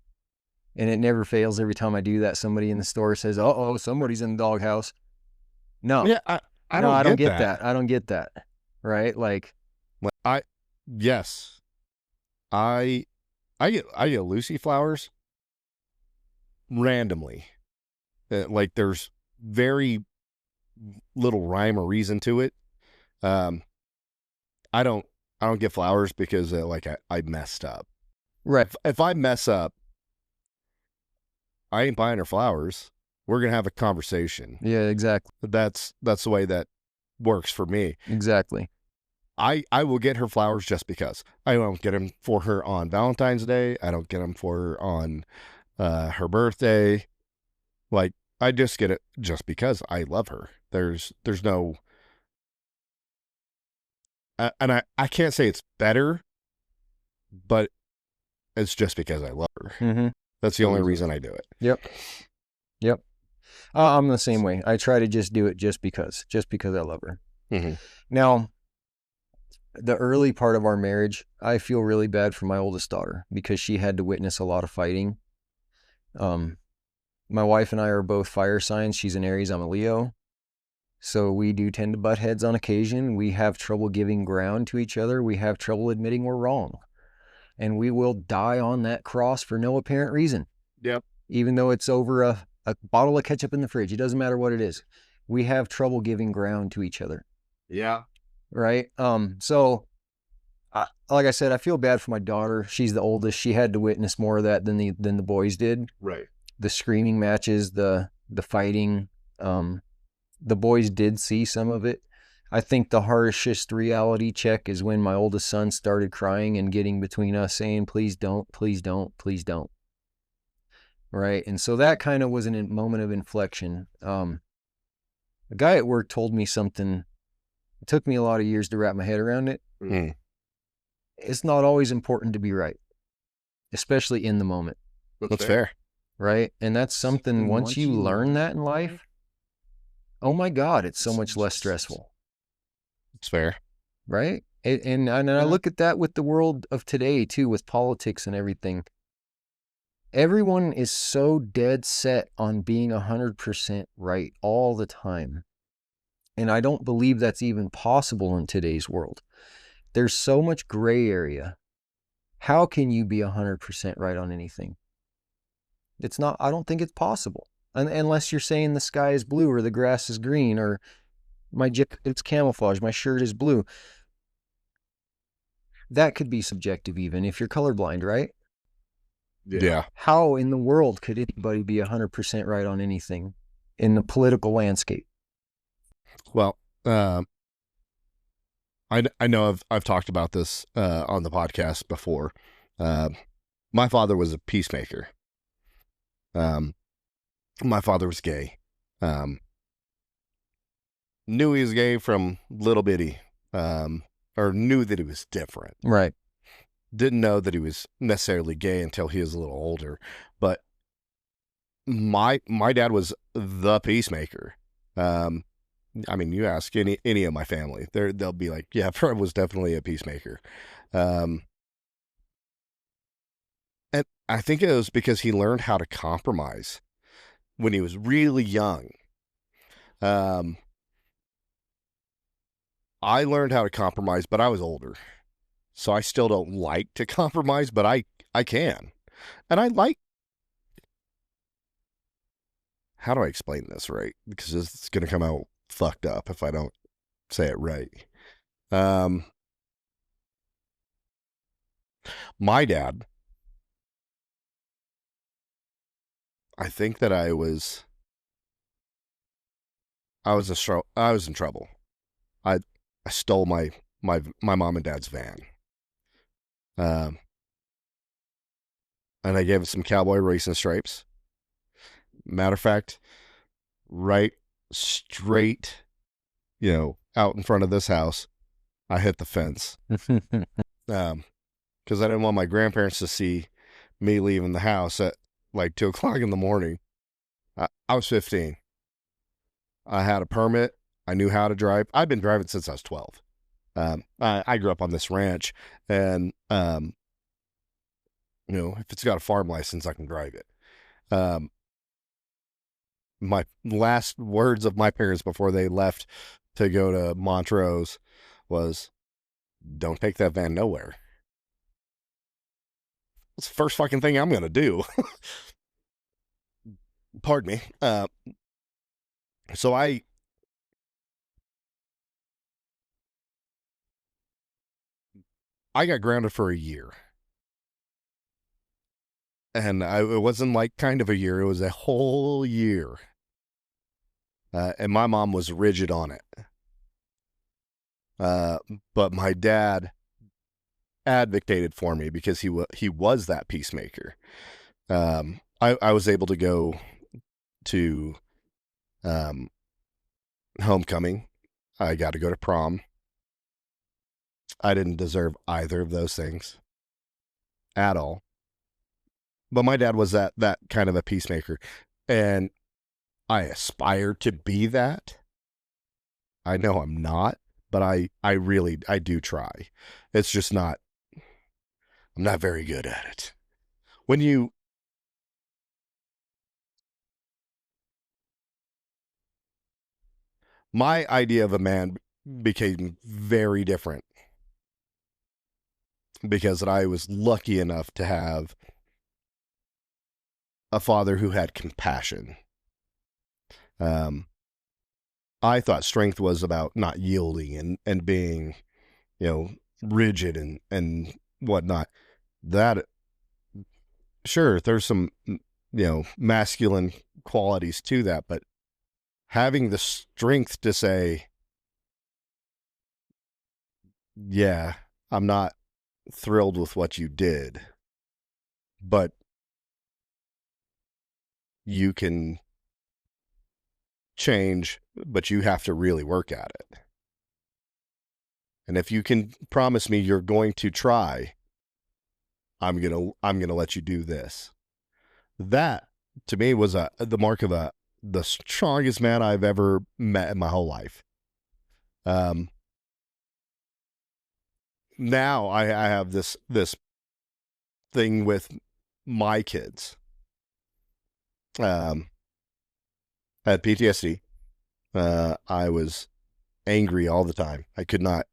And it never fails. Every time I do that, somebody in the store says, "Uh-oh, somebody's in the doghouse." No. Yeah, I don't get that. I don't get that. Right? Like yes. I get Lucy flowers randomly. Like there's very little rhyme or reason to it. I don't get flowers because I messed up. Right. If I mess up, I ain't buying her flowers. We're gonna have a conversation. Yeah, exactly. That's the way that works for me. Exactly. I will get her flowers just because. I don't get them for her on Valentine's Day. I don't get them for her on her birthday. Like, I just get it just because I love her. There's no, and I can't say it's better, but it's just because I love her. Mm-hmm. That's the only reason I do it. Yep. I'm the same way. I try to just do it just because I love her. Mm-hmm. Now, the early part of our marriage, I feel really bad for my oldest daughter because she had to witness a lot of fighting. My wife and I are both fire signs. She's an Aries, I'm a Leo. So we do tend to butt heads on occasion. We have trouble giving ground to each other. We have trouble admitting we're wrong. And we will die on that cross for no apparent reason. Yep. Even though it's over a bottle of ketchup in the fridge. It doesn't matter what it is. We have trouble giving ground to each other. Yeah. Right? So, like I said, I feel bad for my daughter. She's the oldest. She had to witness more of that than the boys did. Right. The screaming matches, the fighting. The boys did see some of it. I think the harshest reality check is when my oldest son started crying and getting between us saying, "Please don't, please don't, please don't." Right? And so that kind of was a moment of inflection. A guy at work told me something. It took me a lot of years to wrap my head around it. Mm. It's not always important to be right, especially in the moment. That's fair. Right? And that's something, once you learn that in life, oh my God, it's so much less stressful. It's fair. Right? And I look at that with the world of today too, with politics and everything. Everyone is so dead set on being 100% right all the time. And I don't believe that's even possible in today's world. There's so much gray area. How can you be 100% right on anything? It's not, I don't think it's possible. Unless you're saying the sky is blue or the grass is green or It's camouflage. My shirt is blue. That could be subjective even if you're colorblind, right? Yeah. How in the world could anybody be 100% right on anything in the political landscape? Well, I know I've talked about this on the podcast before. My father was a peacemaker. My father was gay. Um, knew he was gay from little bitty, or knew that he was different. Right. Didn't know that he was necessarily gay until he was a little older. But my dad was the peacemaker. I mean, you ask any of my family, they'll be like, yeah, Fred was definitely a peacemaker. Um, and I think it was because he learned how to compromise when he was really young. Um, I learned how to compromise, but I was older. So I still don't like to compromise, but I can. And I like, how do I explain this right? Because it's going to come out fucked up if I don't say it right. Um, my dad, I think that I was in trouble. I I stole my mom and dad's van. Um, and I gave it some cowboy racing stripes. Matter of fact, right straight, out in front of this house, I hit the fence. Because I didn't want my grandparents to see me leaving the house at like 2 o'clock in the morning. I was 15. I had a permit. I knew how to drive. I've been driving since I was 12. I grew up on this ranch, and if it's got a farm license, I can drive it. Um, my last words of my parents before they left to go to Montrose was, "Don't take that van nowhere." It's the first fucking thing I'm gonna do. Pardon me. So I got grounded for a year. And it wasn't like kind of a year, it was a whole year. And my mom was rigid on it. Uh, but my dad advocated for me because he was that peacemaker. I was able to go to um, homecoming. I got to go to prom. I didn't deserve either of those things at all. But my dad was that kind of a peacemaker, and I aspire to be that. I know I'm not, but I really I do try. It's just not, I'm not very good at it. When you My idea of a man became very different because I was lucky enough to have a father who had compassion. Um, I thought strength was about not yielding and being, you know, rigid and whatnot. That sure, there's some, masculine qualities to that, but having the strength to say, yeah, I'm not thrilled with what you did, but you can change, but you have to really work at it. And if you can promise me you're going to try, I'm gonna let you do this. That to me was the mark of the strongest man I've ever met in my whole life. Um, Now I have this thing with my kids. I had PTSD. I was angry all the time. I could not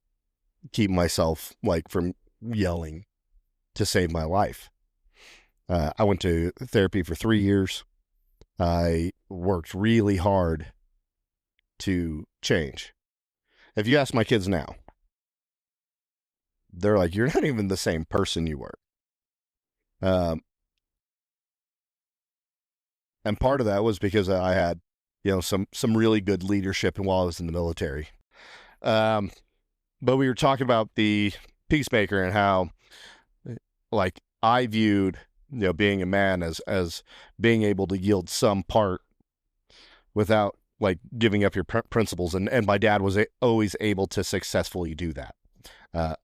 keep myself like from yelling to save my life. I went to therapy for 3 years. I worked really hard to change. If you ask my kids now, they're like, you're not even the same person you were. Um, and part of that was because I had, some really good leadership while I was in the military. Um, but we were talking about the peacemaker and how, like, I viewed, being a man as being able to yield some part without like giving up your principles, and my dad was always able to successfully do that. Uh,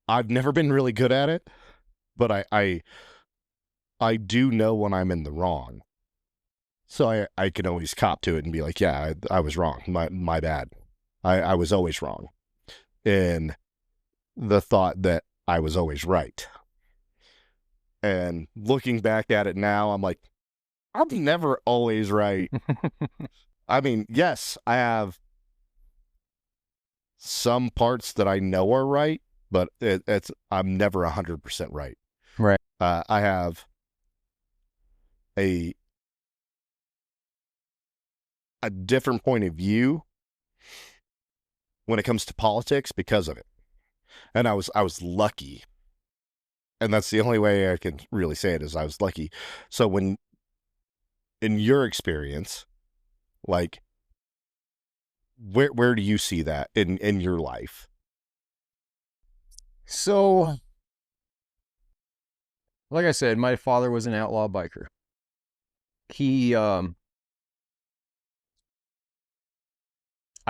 I've never been really good at it, but I do know when I'm in the wrong. So I can always cop to it and be like, yeah, I was wrong. My bad. I was always wrong. In the thought that I was always right. And looking back at it now, I'm like, I'm never always right. I mean, yes, I have some parts that I know are right, but I'm never 100% right. Right. I have a different point of view when it comes to politics because of it. And I was lucky. And that's the only way I can really say it is I was lucky. So when in your experience, like where do you see that in your life? So, like I said, my father was an outlaw biker. He, I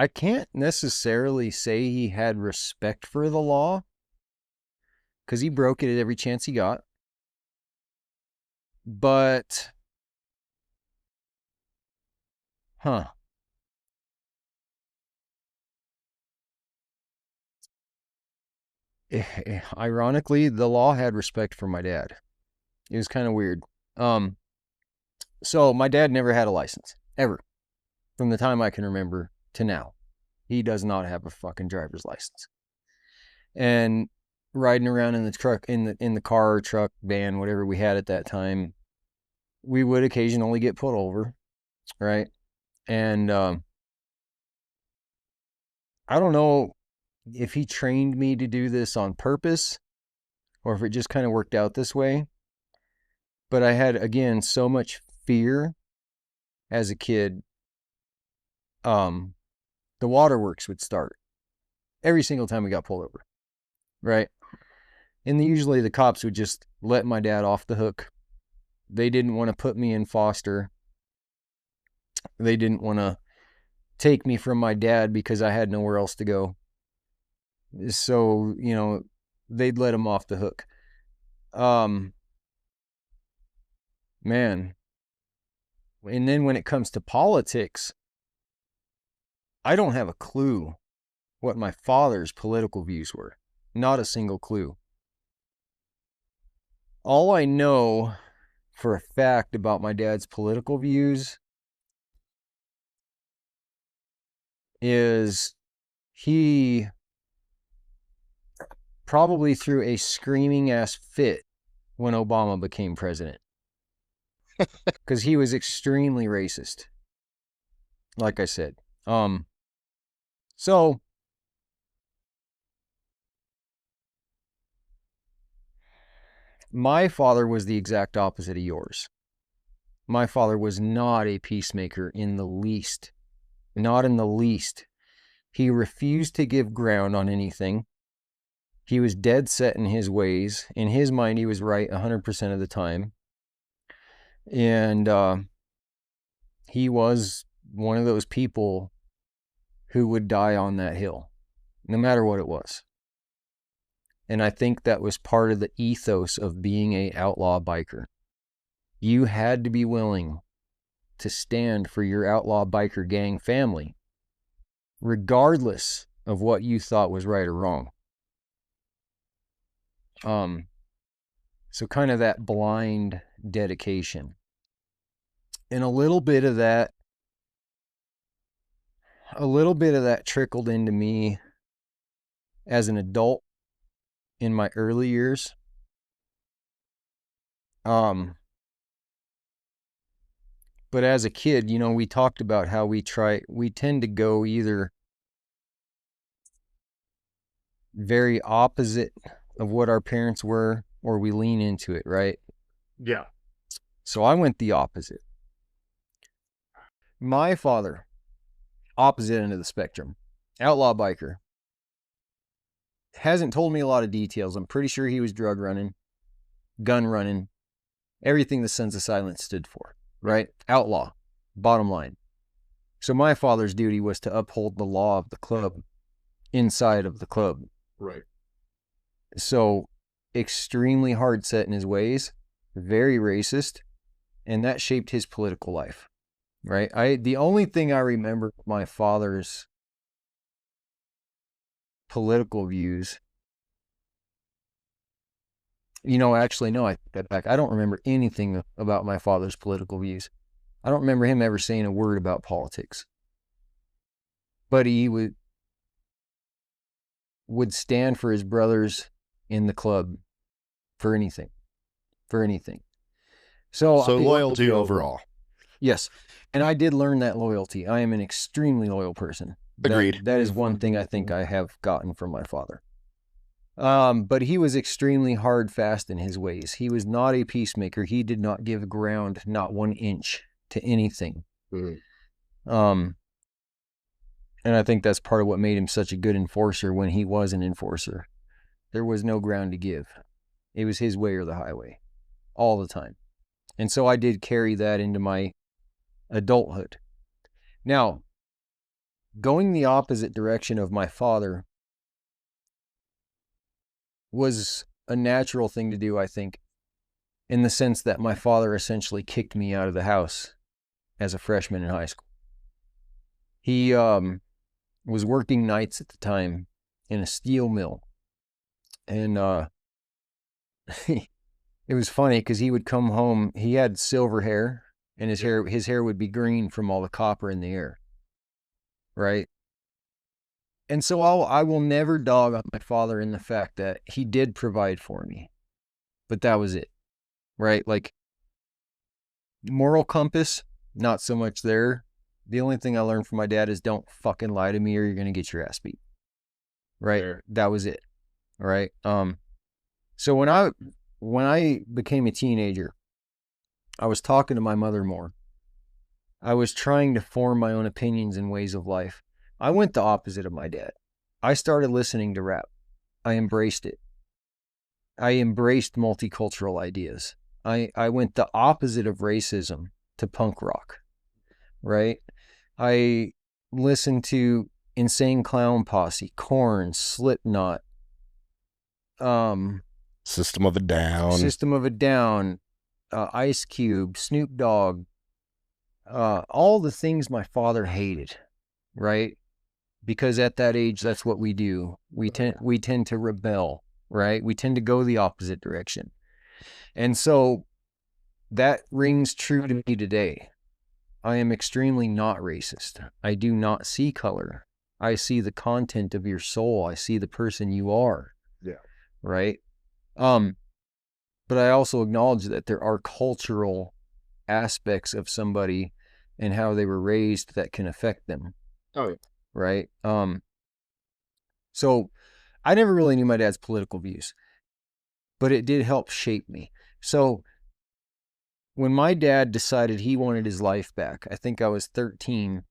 can't necessarily say he had respect for the law because he broke it at every chance he got. But, huh. Ironically, the law had respect for my dad. It was kind of weird. So my dad never had a license, ever, from the time I can remember to now. He does not have a fucking driver's license. And riding around in the truck, in the car, truck, van, whatever we had at that time, we would occasionally get pulled over, right? And I don't know if he trained me to do this on purpose or if it just kind of worked out this way. But I had, again, so much fear as a kid. The waterworks would start every single time we got pulled over, right? And usually the cops would just let my dad off the hook. They didn't want to put me in foster. They didn't want to take me from my dad because I had nowhere else to go. So, they'd let him off the hook. Man. And then when it comes to politics, I don't have a clue what my father's political views were. Not a single clue. All I know for a fact about my dad's political views is he probably threw a screaming ass fit when Obama became president. Because he was extremely racist. Like I said. So my father was the exact opposite of yours. My father was not a peacemaker in the least. Not in the least. He refused to give ground on anything. He was dead set in his ways. In his mind, he was right 100% of the time. And he was one of those people who would die on that hill, no matter what it was. And I think that was part of the ethos of being an outlaw biker. You had to be willing to stand for your outlaw biker gang family, regardless of what you thought was right or wrong. So kind of that blind dedication. And a little bit of that trickled into me as an adult in my early years. But as a kid, we talked about how we tend to go either very opposite of what our parents were, or we lean into it, right? Yeah. So I went the opposite. My father, opposite end of the spectrum, outlaw biker. Hasn't told me a lot of details. I'm pretty sure he was drug running, gun running, everything the Sons of Silence stood for, right? Outlaw, bottom line. So my father's duty was to uphold the law of the club inside of the club. Right. So extremely hard set in his ways, very racist, and that shaped his political life, right? The only thing I remember my father's political views, actually, no, I take that back. I don't remember anything about my father's political views. I don't remember him ever saying a word about politics. But he would stand for his brothers in the club for anything. So loyalty overall. Yes. And I did learn that loyalty. I am an extremely loyal person. Agreed. That is one thing I think I have gotten from my father. But he was extremely hard, fast in his ways. He was not a peacemaker. He did not give ground, not 1 inch to anything. And I think that's part of what made him such a good enforcer when he was an enforcer. There was no ground to give. It was his way or the highway all the time. And so I did carry that into my adulthood. Now, going the opposite direction of my father was a natural thing to do, I think, in the sense that my father essentially kicked me out of the house as a freshman in high school. He was working nights at the time in a steel mill. And it was funny because he would come home, he had silver hair, and his hair would be green from all the copper in the air, right? And so I will never dog on my father in the fact that he did provide for me, but that was it, right? Like, moral compass, not so much there. The only thing I learned from my dad is don't fucking lie to me or you're going to get your ass beat, right? Sure. That was it, right? So when I became a teenager, I was talking to my mother more. I was trying to form my own opinions and ways of life. I went the opposite of my dad. I started listening to rap. I embraced it. I embraced multicultural ideas. I went the opposite of racism to punk rock, right? I listened to Insane Clown Posse, Korn, Slipknot, System of a Down, Ice Cube, Snoop Dogg, all the things my father hated, right? Because at that age, that's what we do. We tend to rebel, right? We tend to go the opposite direction. And so that rings true to me today. I am extremely not racist. I do not see color. I see the content of your soul. I see the person you are. Yeah. Right? But I also acknowledge that there are cultural aspects of somebody and how they were raised that can affect them. Oh, yeah. Right? So I never really knew my dad's political views, but it did help shape me. So when my dad decided he wanted his life back, I think I was 13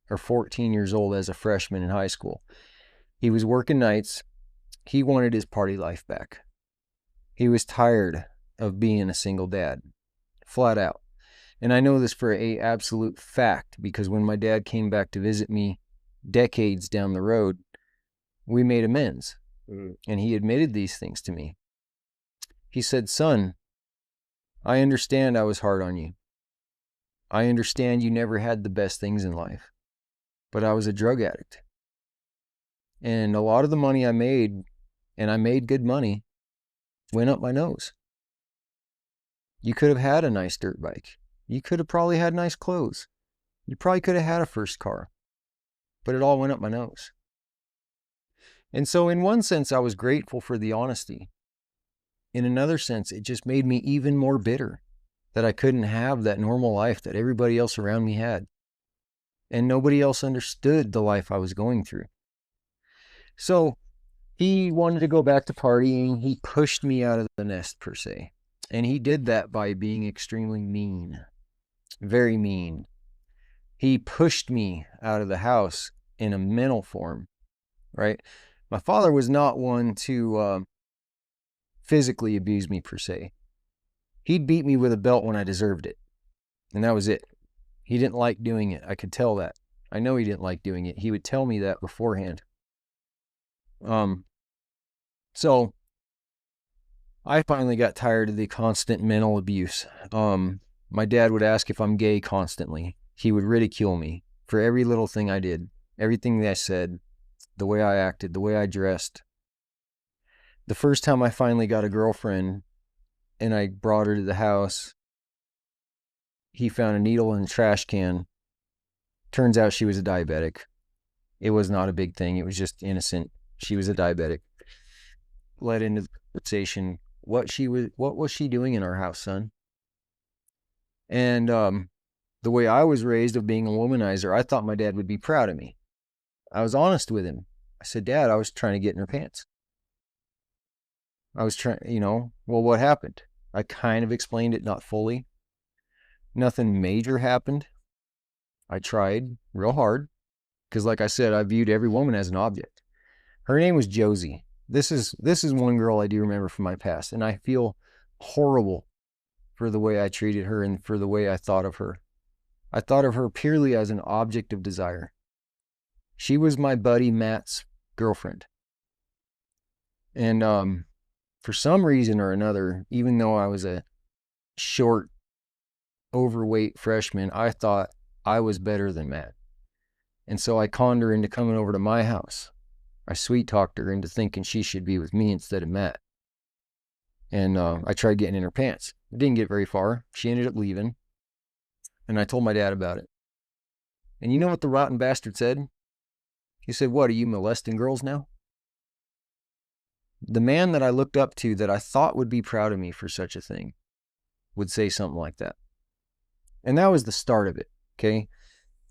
or 14 years old as a freshman in high school. He was working nights. He wanted his party life back. He was tired of being a single dad, flat out. And I know this for a absolute fact because when my dad came back to visit me decades down the road, we made amends. And he admitted these things to me. He said, "Son, I understand I was hard on you. I understand you never had the best things in life, but I was a drug addict. And a lot of the money I made, and I made good money, went up my nose. You could have had a nice dirt bike. You could have probably had nice clothes. You probably could have had a first car, but it all went up my nose." And so in one sense, I was grateful for the honesty. In another sense, it just made me even more bitter that I couldn't have that normal life that everybody else around me had. And nobody else understood the life I was going through. So He wanted to go back to partying. He pushed me out of the nest, per se. And he did that by being extremely mean, very mean. He pushed me out of the house in a mental form, right? My father was not one to physically abuse me, per se. He'd beat me with a belt when I deserved it. And that was it. He didn't like doing it. I could tell that. I know he didn't like doing it. He would tell me that beforehand. So I finally got tired of the constant mental abuse. My dad would ask if I'm gay constantly. He would ridicule me for every little thing I did, everything that I said, the way I acted, the way I dressed. The first time I finally got a girlfriend and I brought her to the house, he found a needle in a trash can. Turns out she was a diabetic. It was not a big thing. It was just innocent. She was a diabetic. Led into the conversation. What was she doing in our house, son? And the way I was raised of being a womanizer, I thought my dad would be proud of me. I was honest with him. I said, Dad, I was trying to get in her pants. I was trying, well, what happened? I kind of explained it, not fully. Nothing major happened. I tried real hard because, like I said, I viewed every woman as an object. Her name was Josie. This is one girl I do remember from my past, and I feel horrible for the way I treated her and for the way I thought of her. I thought of her purely as an object of desire. She was my buddy Matt's girlfriend. And for some reason or another, even though I was a short, overweight freshman, I thought I was better than Matt. And so I conned her into coming over to my house. I sweet-talked her into thinking she should be with me instead of Matt. And I tried getting in her pants. It didn't get very far. She ended up leaving. And I told my dad about it. And you know what the rotten bastard said? He said, what, are you molesting girls now? The man that I looked up to that I thought would be proud of me for such a thing would say something like that. And that was the start of it, okay?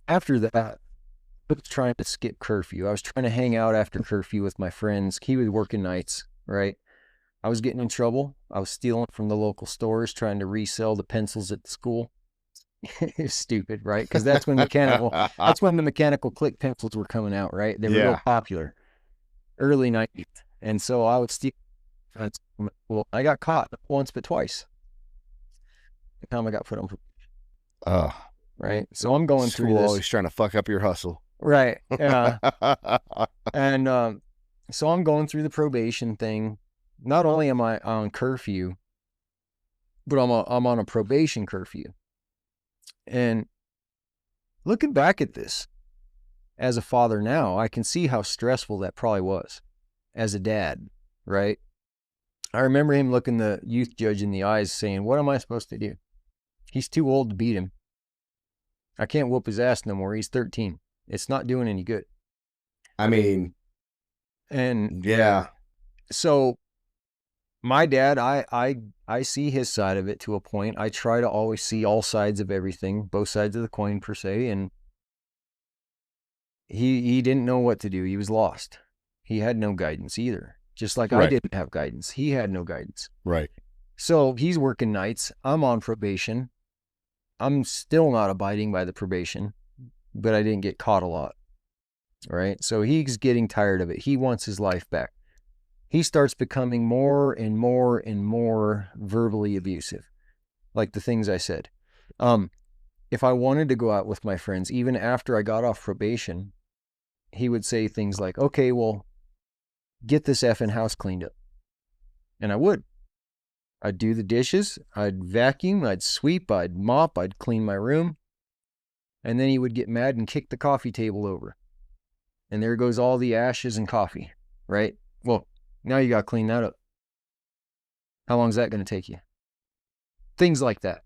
After that, I was trying to skip curfew. I was trying to hang out after curfew with my friends. He was working nights, right? I was getting in trouble. I was stealing from the local stores, trying to resell the pencils at the school. It's stupid, right? Because that's when the mechanical click pencils were coming out, right? They were real popular, early 90s. And so I would steal. Well, I got caught once but twice. The time I got put on. Right. So I'm going through this. Always trying to fuck up your hustle. Right. Yeah. And so I'm going through the probation thing. Not only am I on curfew, but I'm on a probation curfew. And looking back at this as a father now, I can see how stressful that probably was as a dad, right? I remember him looking the youth judge in the eyes saying, what am I supposed to do? He's too old to beat him. I can't whoop his ass no more. He's 13. It's not doing any good. I mean, and yeah. So my dad, I see his side of it to a point. I try to always see all sides of everything, both sides of the coin per se. And he didn't know what to do. He was lost. He had no guidance either. Just like I didn't have guidance. He had no guidance. Right. So he's working nights. I'm on probation. I'm still not abiding by the probation, but I didn't get caught a lot. Right. So he's getting tired of it. He wants his life back. He starts becoming more and more and more verbally abusive, like the things I said. If I wanted to go out with my friends, even after I got off probation, he would say things like, okay, well, get this effing house cleaned up. And I would. I'd do the dishes, I'd vacuum, I'd sweep, I'd mop, I'd clean my room. And then he would get mad and kick the coffee table over. And there goes all the ashes and coffee, right? Well, now you got to clean that up. How long is that going to take you? Things like that,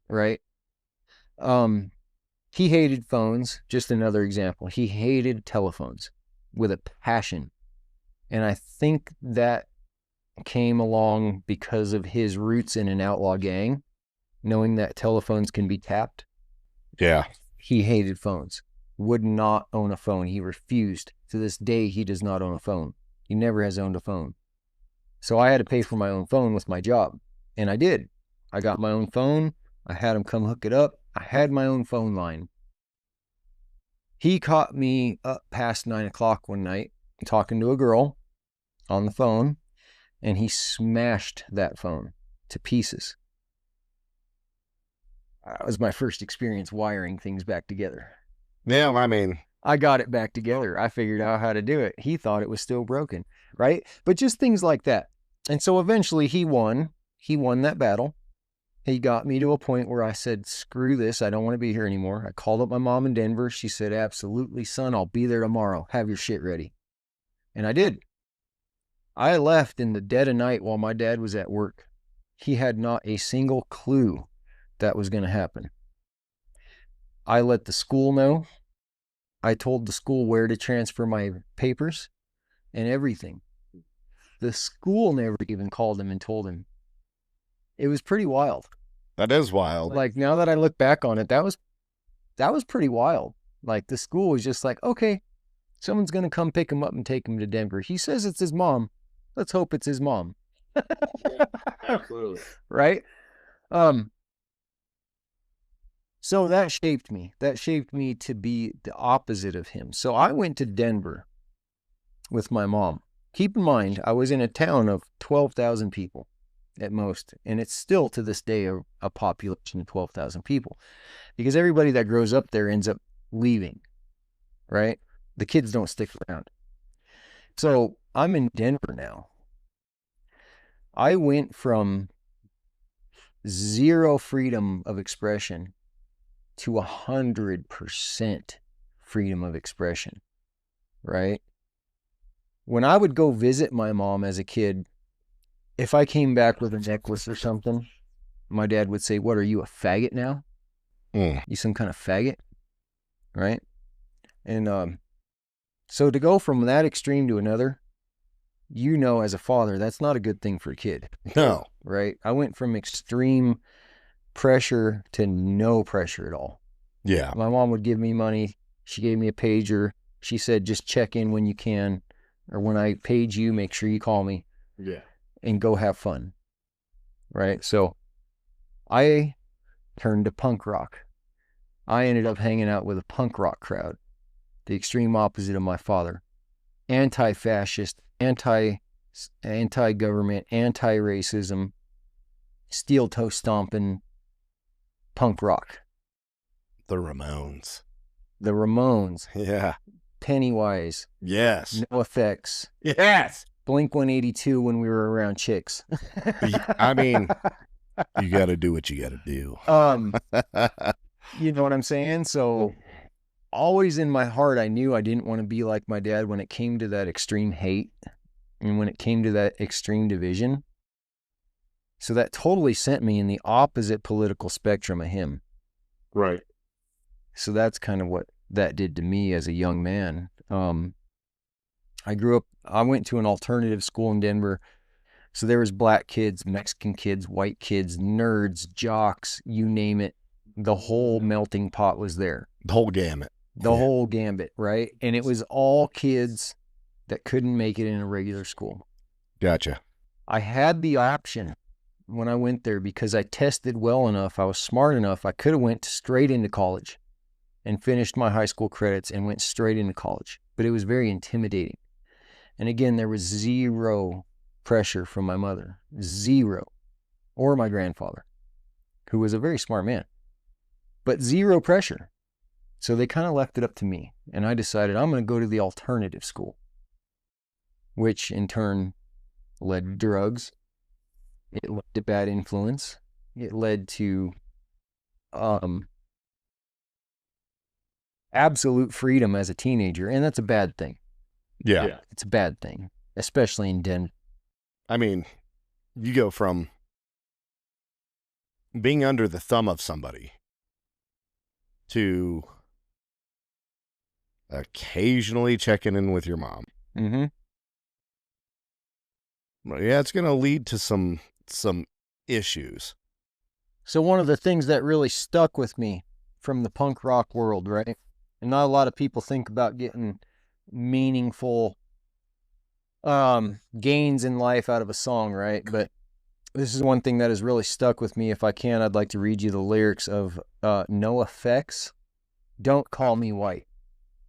right? He hated phones. Just another example. He hated telephones with a passion. And I think that came along because of his roots in an outlaw gang, knowing that telephones can be tapped. Yeah. He hated phones. Would not own a phone. He refused. To this day, he does not own a phone. He never has owned a phone. So I had to pay for my own phone with my job. And I did. I got my own phone. I had him come hook it up. I had my own phone line. He caught me up past 9 o'clock one night talking to a girl on the phone, and he smashed that phone to pieces. That was my first experience wiring things back together. Yeah, I mean, I got it back together. I figured out how to do it. He thought it was still broken, right? But just things like that. And so eventually he won. He won that battle. He got me to a point where I said, screw this. I don't want to be here anymore. I called up my mom in Denver. She said, absolutely, son. I'll be there tomorrow. Have your shit ready. And I did. I left in the dead of night while my dad was at work. He had not a single clue that was going to happen. I let the school know. I told the school where to transfer my papers and everything. The school never even called him and told him. It was pretty wild. that is wild. Like, now that I look back on it, that was pretty wild. Like, the school was just like, okay, someone's going to come pick him up and take him to Denver. He says it's his mom. Let's hope it's his mom. Yeah, absolutely. Right? So that shaped me. That shaped me to be the opposite of him. So I went to Denver with my mom. Keep in mind, I was in a town of 12,000 people at most, and it's still to this day a population of 12,000 people, because everybody that grows up there ends up leaving, right? The kids don't stick around. So I'm in Denver now. I went from zero freedom of expression to 100% freedom of expression, right? When I would go visit my mom as a kid, if I came back with a necklace or something, my dad would say, what, are you, a faggot now? You some kind of faggot, right? And so to go from that extreme to another, you know, as a father, that's not a good thing for a kid. No. Right? I went from extreme pressure to no pressure at all. Yeah. My mom would give me money. She gave me a pager. She said, just check in when you can, or when I page you, make sure you call me. Yeah. And go have fun. Right? So I turned to punk rock. I ended up hanging out with a punk rock crowd, the extreme opposite of my father. Anti-fascist, anti-government, anti-racism, steel toe stomping punk rock. The Ramones. The Ramones. Yeah. Pennywise. Yes. NoFX. Yes. Blink-182 when we were around chicks. I mean, you got to do what you got to do. You know what I'm saying? So always in my heart, I knew I didn't want to be like my dad when it came to that extreme hate and when it came to that extreme division. So that totally sent me in the opposite political spectrum of him. Right. So that's kind of what that did to me as a young man. I went to an alternative school in Denver. So there was black kids, Mexican kids, white kids, nerds, jocks, you name it. The whole melting pot was there. The whole gamut. The whole gambit, right? And it was all kids that couldn't make it in a regular school. Gotcha. I had the option when I went there because I tested well enough. I was smart enough. I could have went straight into college and finished my high school credits and went straight into college. But it was very intimidating. And again, there was zero pressure from my mother. Zero. Or my grandfather, who was a very smart man. But zero pressure. So they kind of left it up to me. And I decided I'm going to go to the alternative school, which in turn led to drugs. It led to bad influence. It led to absolute freedom as a teenager. And that's a bad thing. Yeah. It's a bad thing, especially in Denver. I mean, you go from being under the thumb of somebody to occasionally checking in with your mom. Mm-hmm. Yeah, it's going to lead to some issues. So one of the things that really stuck with me from the punk rock world, right? And not a lot of people think about getting meaningful gains in life out of a song, right? But this is one thing that has really stuck with me. If I can, I'd like to read you the lyrics of No Effects, Don't Call Me White.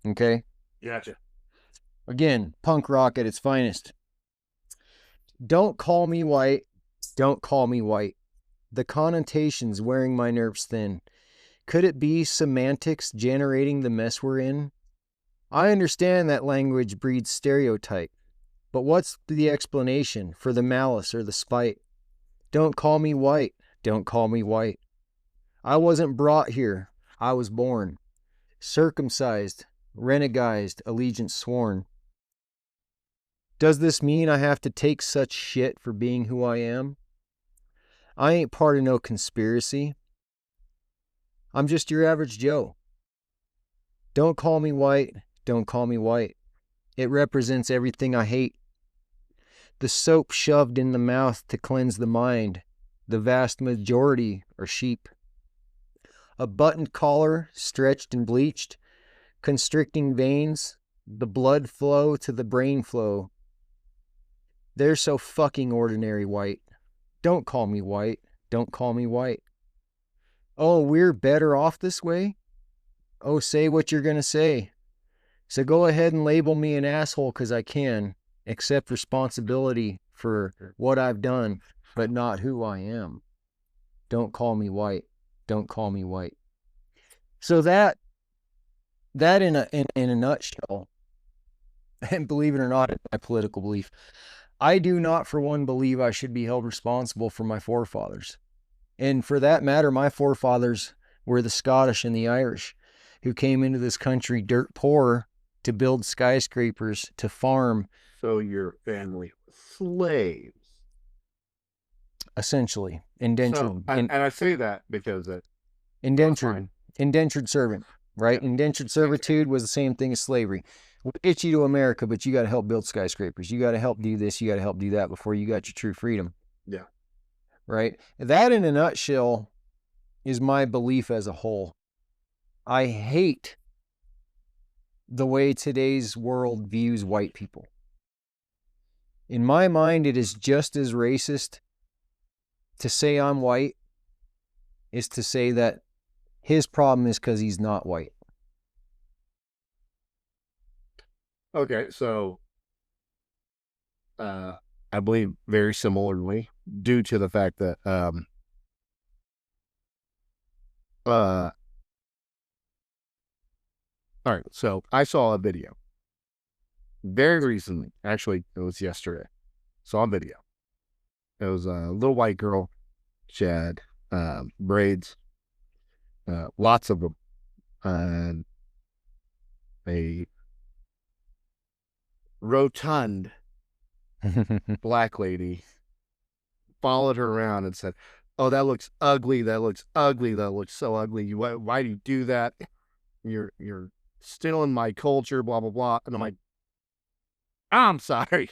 Okay? Gotcha. Again, punk rock at its finest. Don't call me white, don't call me white. The connotations wearing my nerves thin. Could it be semantics generating the mess we're in? I understand that language breeds stereotype, but what's the explanation for the malice or the spite? Don't call me white, don't call me white. I wasn't brought here, I was born. Circumcised, renegized, allegiance sworn. Does this mean I have to take such shit for being who I am? I ain't part of no conspiracy. I'm just your average Joe. Don't call me white, don't call me white. It represents everything I hate. The soap shoved in the mouth to cleanse the mind. The vast majority are sheep. A buttoned collar, stretched and bleached, constricting veins, the blood flow to the brain flow. They're so fucking ordinary white. Don't call me white, don't call me white. Oh, we're better off this way? Oh, say what you're gonna say. So go ahead and label me an asshole because I can, accept responsibility for what I've done, but not who I am. Don't call me white. Don't call me white. So that in a nutshell, and believe it or not, it's my political belief. I do not, for one, believe I should be held responsible for my forefathers. And for that matter, my forefathers were the Scottish and the Irish who came into this country dirt poor to build skyscrapers, to farm. So your family was slaves. Essentially, indentured. So, and I say that because indentured servant, right? Yeah. Indentured servitude was the same thing as slavery. We'll get you to America, but you got to help build skyscrapers. You got to help do this. You got to help do that before you got your true freedom. Yeah. Right? That in a nutshell is my belief as a whole. I hate the way today's world views white people. In my mind, it is just as racist to say I'm white is to say that his problem is because he's not white. Okay, so I believe very similarly, due to the fact that all right, so I saw a video very recently. Actually, it was yesterday. Saw a video. It was a little white girl. She had braids, lots of them, and a rotund black lady followed her around and said, "Oh, that looks ugly. That looks ugly. That looks so ugly. Why do you do that? You're stealing my culture, blah, blah, blah." And I'm like, I'm sorry.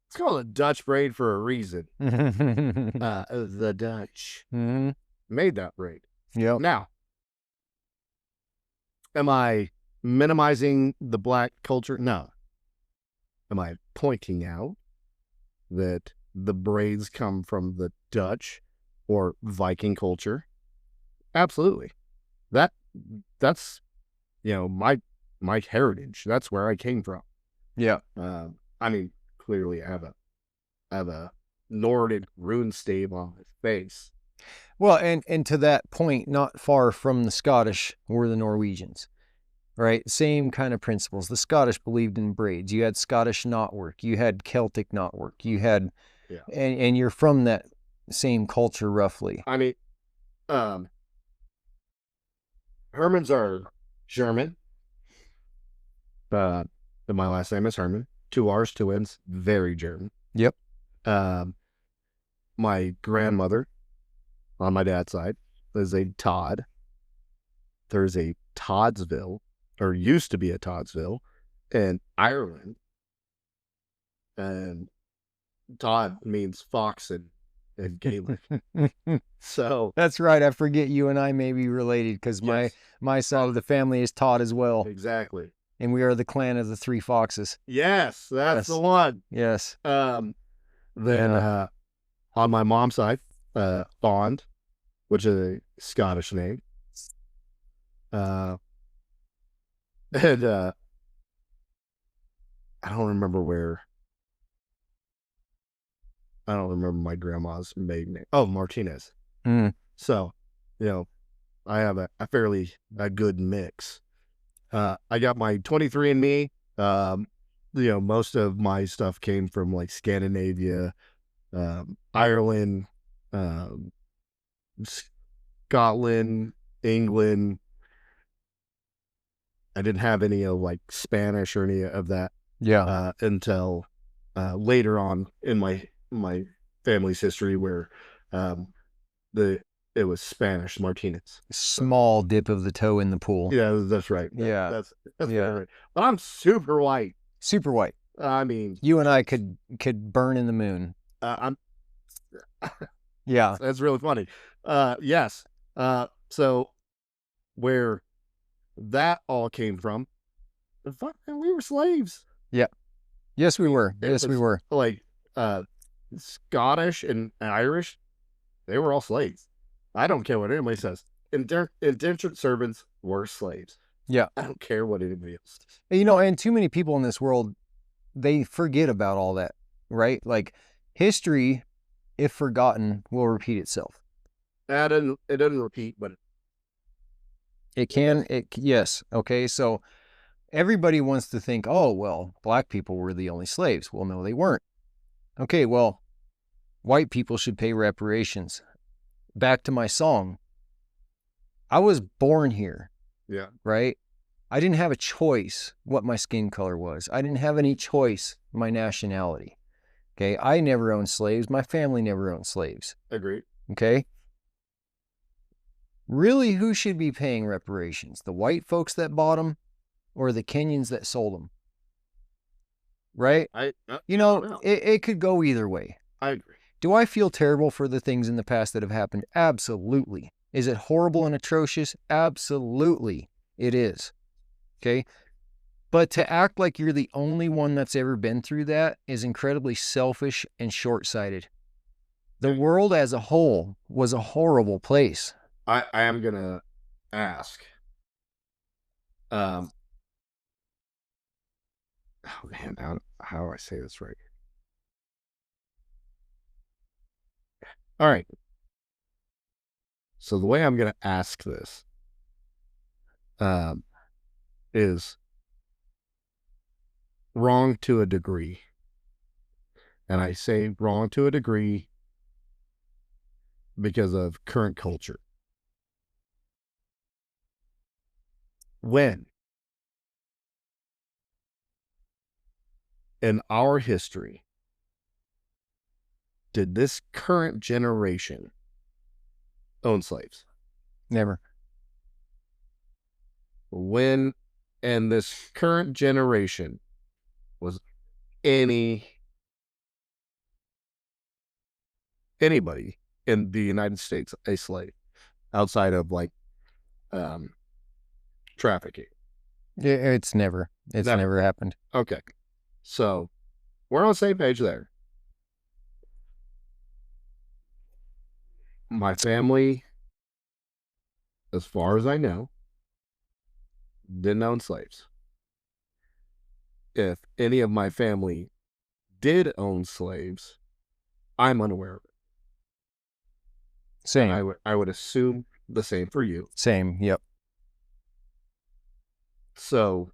It's called a Dutch braid for a reason. The Dutch made that braid. Yep. Now, am I minimizing the black culture? No. Am I pointing out that the braids come from the Dutch or Viking culture? Absolutely. That's my heritage. That's where I came from. Yeah. I mean, clearly I have a Nordic rune stave on his face. Well, and to that point, not far from the Scottish were the Norwegians, right? Same kind of principles. The Scottish believed in braids. You had Scottish knotwork. You had Celtic knotwork. You had, and you're from that same culture roughly. I mean, Hermans are German. My last name is Herman. 2 R's, 2 N's, very German. Yep. My grandmother on my dad's side is a Todd. There's a Toddsville, or used to be a Toddsville, in Ireland. And Todd means fox in Gaelic. So that's right. I forget you and I may be related because my side of the family is Todd as well. Exactly. and we are the clan of the three foxes. Yes, that's Yes. the one. Yes. Then on my mom's side, Bond, which is a Scottish name. And I don't remember where. I don't remember my grandma's maiden name. Oh, Martinez. Mm. So, I have a fairly good mix. I got my 23andMe. Most of my stuff came from like Scandinavia, Ireland, Scotland, England. I didn't have any of like Spanish or any of that. Yeah. Until later on in my family's history, where it was Spanish Martinez. Small dip of the toe in the pool. Yeah, that's right. Yeah. That's Yeah. right. But I'm super white. Super white. I mean, You and I could burn in the moon. I'm. Yeah. That's really funny. Yes. So where that all came from, we were slaves. Yeah. Yes, we were. It Yes, we was were. Like Scottish and Irish, they were all slaves. I don't care what anybody says. Indentured servants were slaves. Yeah. I don't care what anybody else says. And too many people in this world, they forget about all that, right? Like history, if forgotten, will repeat itself. It doesn't repeat, but it can. Yes. Okay. So everybody wants to think, oh, well, black people were the only slaves. Well, no, they weren't. Okay. Well, white people should pay reparations. Back to my song. I was born here. Yeah. Right? I didn't have a choice what my skin color was. I didn't have any choice my nationality. Okay? I never owned slaves. My family never owned slaves. Agreed. Okay? Really, who should be paying reparations? The white folks that bought them or the Kenyans that sold them? Right? It could go either way. I agree. Do I feel terrible for the things in the past that have happened? Absolutely. Is it horrible and atrocious? Absolutely, it is. Okay? But to act like you're the only one that's ever been through that is incredibly selfish and short-sighted. The world as a whole was a horrible place. I am going to ask. Oh man, how do I say this right? All right. So the way I'm going to ask this is wrong to a degree. And I say wrong to a degree because of current culture. When in our history did this current generation own slaves? Never. When in this current generation was anybody in the United States a slave outside of like trafficking? It's never happened. Okay. So we're on the same page there. My family, as far as I know, didn't own slaves. If any of my family did own slaves, I'm unaware of it. Same. I would assume the same for you. Same. Yep. So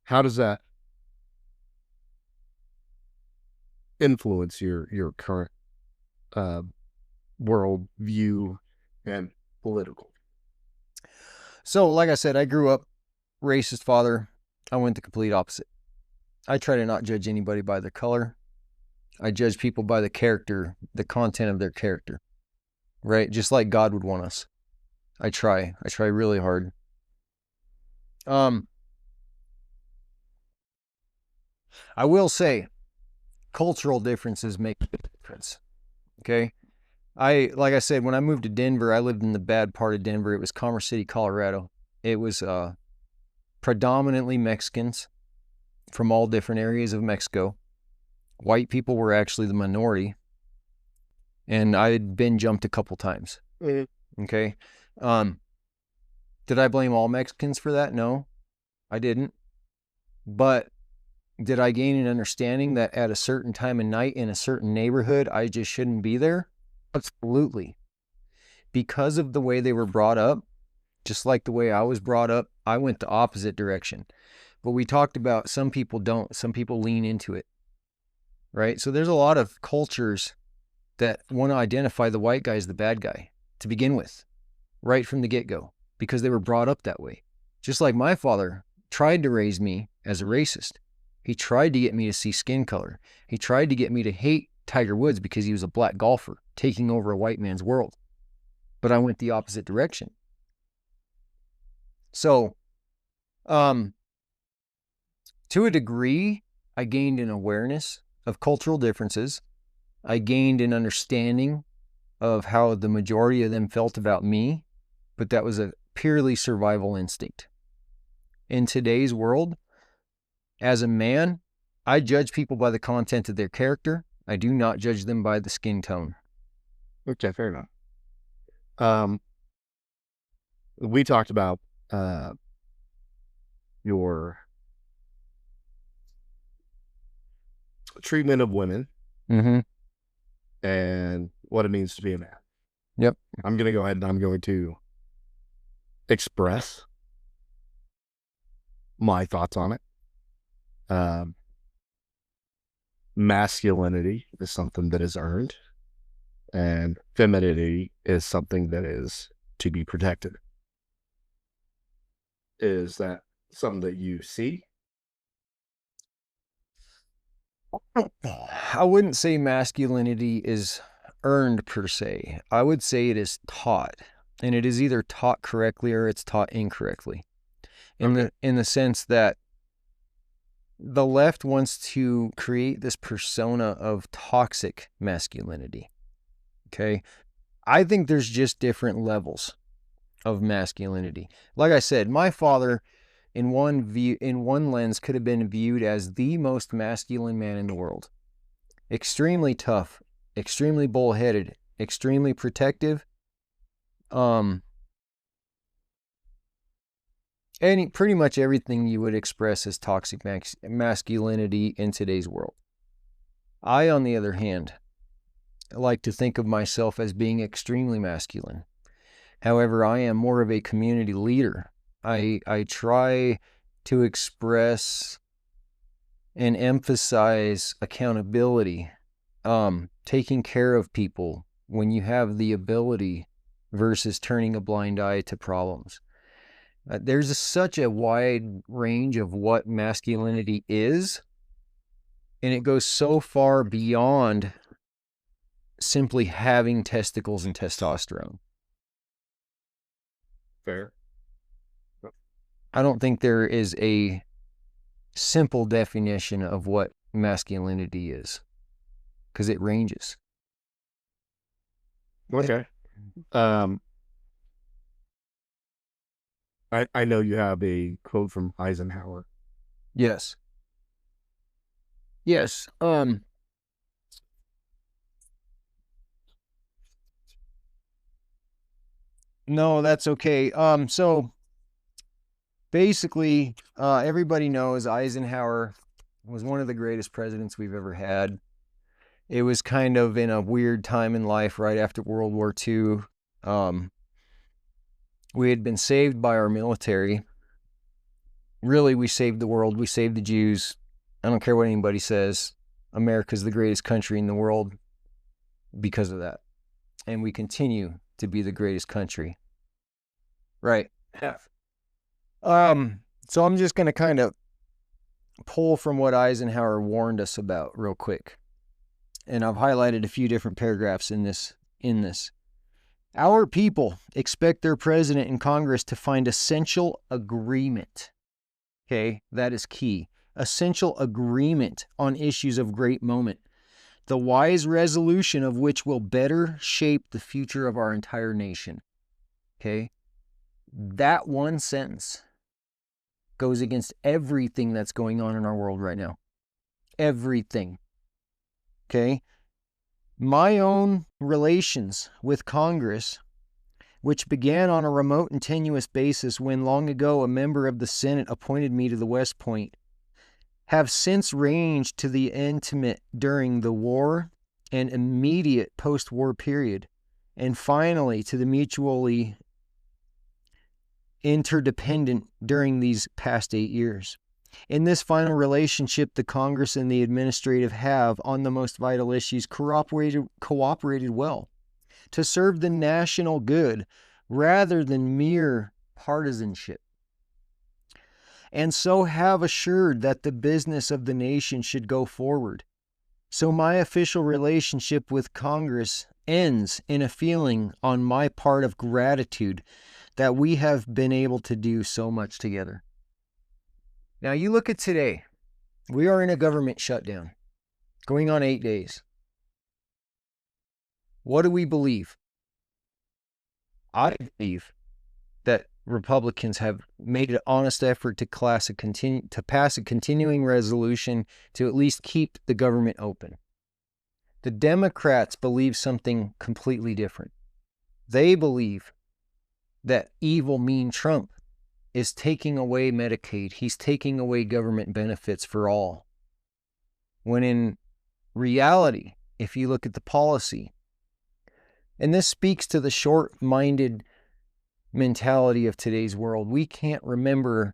how does that influence your current world view and political? So, like I said, I grew up racist father. I went the complete opposite. I try to not judge anybody by their color. I judge people by the character, the content of their character, right? Just like God would want us. I try really hard. I will say, cultural differences make a difference. Okay. Like I said, when I moved to Denver, I lived in the bad part of Denver. It was Commerce City, Colorado. It was predominantly Mexicans from all different areas of Mexico. White people were actually the minority, and I had been jumped a couple times. Okay. Did I blame all Mexicans for that? No, I didn't. But did I gain an understanding that at a certain time of night in a certain neighborhood, I just shouldn't be there? Absolutely. Because of the way they were brought up, just like the way I was brought up, I went the opposite direction. But we talked about some people don't, some people lean into it, right? So there's a lot of cultures that want to identify the white guy as the bad guy to begin with, right from the get-go, because they were brought up that way. Just like my father tried to raise me as a racist. He tried to get me to see skin color. He tried to get me to hate Tiger Woods because he was a black golfer taking over a white man's world. But I went the opposite direction. So, to a degree, I gained an awareness of cultural differences. I gained an understanding of how the majority of them felt about me, but that was a purely survival instinct. In today's world, as a man, I judge people by the content of their character. I do not judge them by the skin tone. Okay, fair enough. We talked about your treatment of women and what it means to be a man. Yep. I'm going to go ahead and I'm going to express my thoughts on it. Masculinity is something that is earned, and femininity is something that is to be protected. Is that something that you see? I wouldn't say masculinity is earned per se. I would say it is taught, and it is either taught correctly or it's taught incorrectly. In the sense that the left wants to create this persona of toxic masculinity. Okay? I think there's just different levels of masculinity. Like I said, my father in one lens could have been viewed as the most masculine man in the world. Extremely tough, extremely bullheaded, extremely protective. And pretty much everything you would express as toxic masculinity in today's world. I, on the other hand, like to think of myself as being extremely masculine. However, I am more of a community leader. I try to express and emphasize accountability, taking care of people when you have the ability versus turning a blind eye to problems. There's such a wide range of what masculinity is, and it goes so far beyond simply having testicles and testosterone. Fair. I don't think there is a simple definition of what masculinity is, because it ranges. Okay. I know you have a quote from Eisenhower. Yes. Yes. No, that's okay. So basically, everybody knows Eisenhower was one of the greatest presidents we've ever had. It was kind of in a weird time in life right after World War II. We had been saved by our military. Really, we saved the world. We saved the Jews. I don't care what anybody says. America's the greatest country in the world because of that. And we continue to be the greatest country. Right. Yeah. So I'm just going to kind of pull from what Eisenhower warned us about real quick. And I've highlighted a few different paragraphs in this. Our people expect their president and Congress to find essential agreement. Okay, that is key. Essential agreement on issues of great moment, the wise resolution of which will better shape the future of our entire nation. Okay, that one sentence goes against everything that's going on in our world right now. Everything. Okay? My own relations with Congress, which began on a remote and tenuous basis when long ago a member of the Senate appointed me to the West Point, have since ranged to the intimate during the war and immediate post-war period, and finally to the mutually interdependent during these past 8 years. In this final relationship, the Congress and the administrative have, on the most vital issues, cooperated well to serve the national good rather than mere partisanship, and so have assured that the business of the nation should go forward. So my official relationship with Congress ends in a feeling on my part of gratitude that we have been able to do so much together. Now you look at today, we are in a government shutdown, going on 8 days. What do we believe? I believe that Republicans have made an honest effort to pass a continuing resolution to at least keep the government open. The Democrats believe something completely different. They believe that evil, mean Trump is taking away Medicaid. He's taking away government benefits for all. When in reality, if you look at the policy, and this speaks to the short-minded mentality of today's world, we can't remember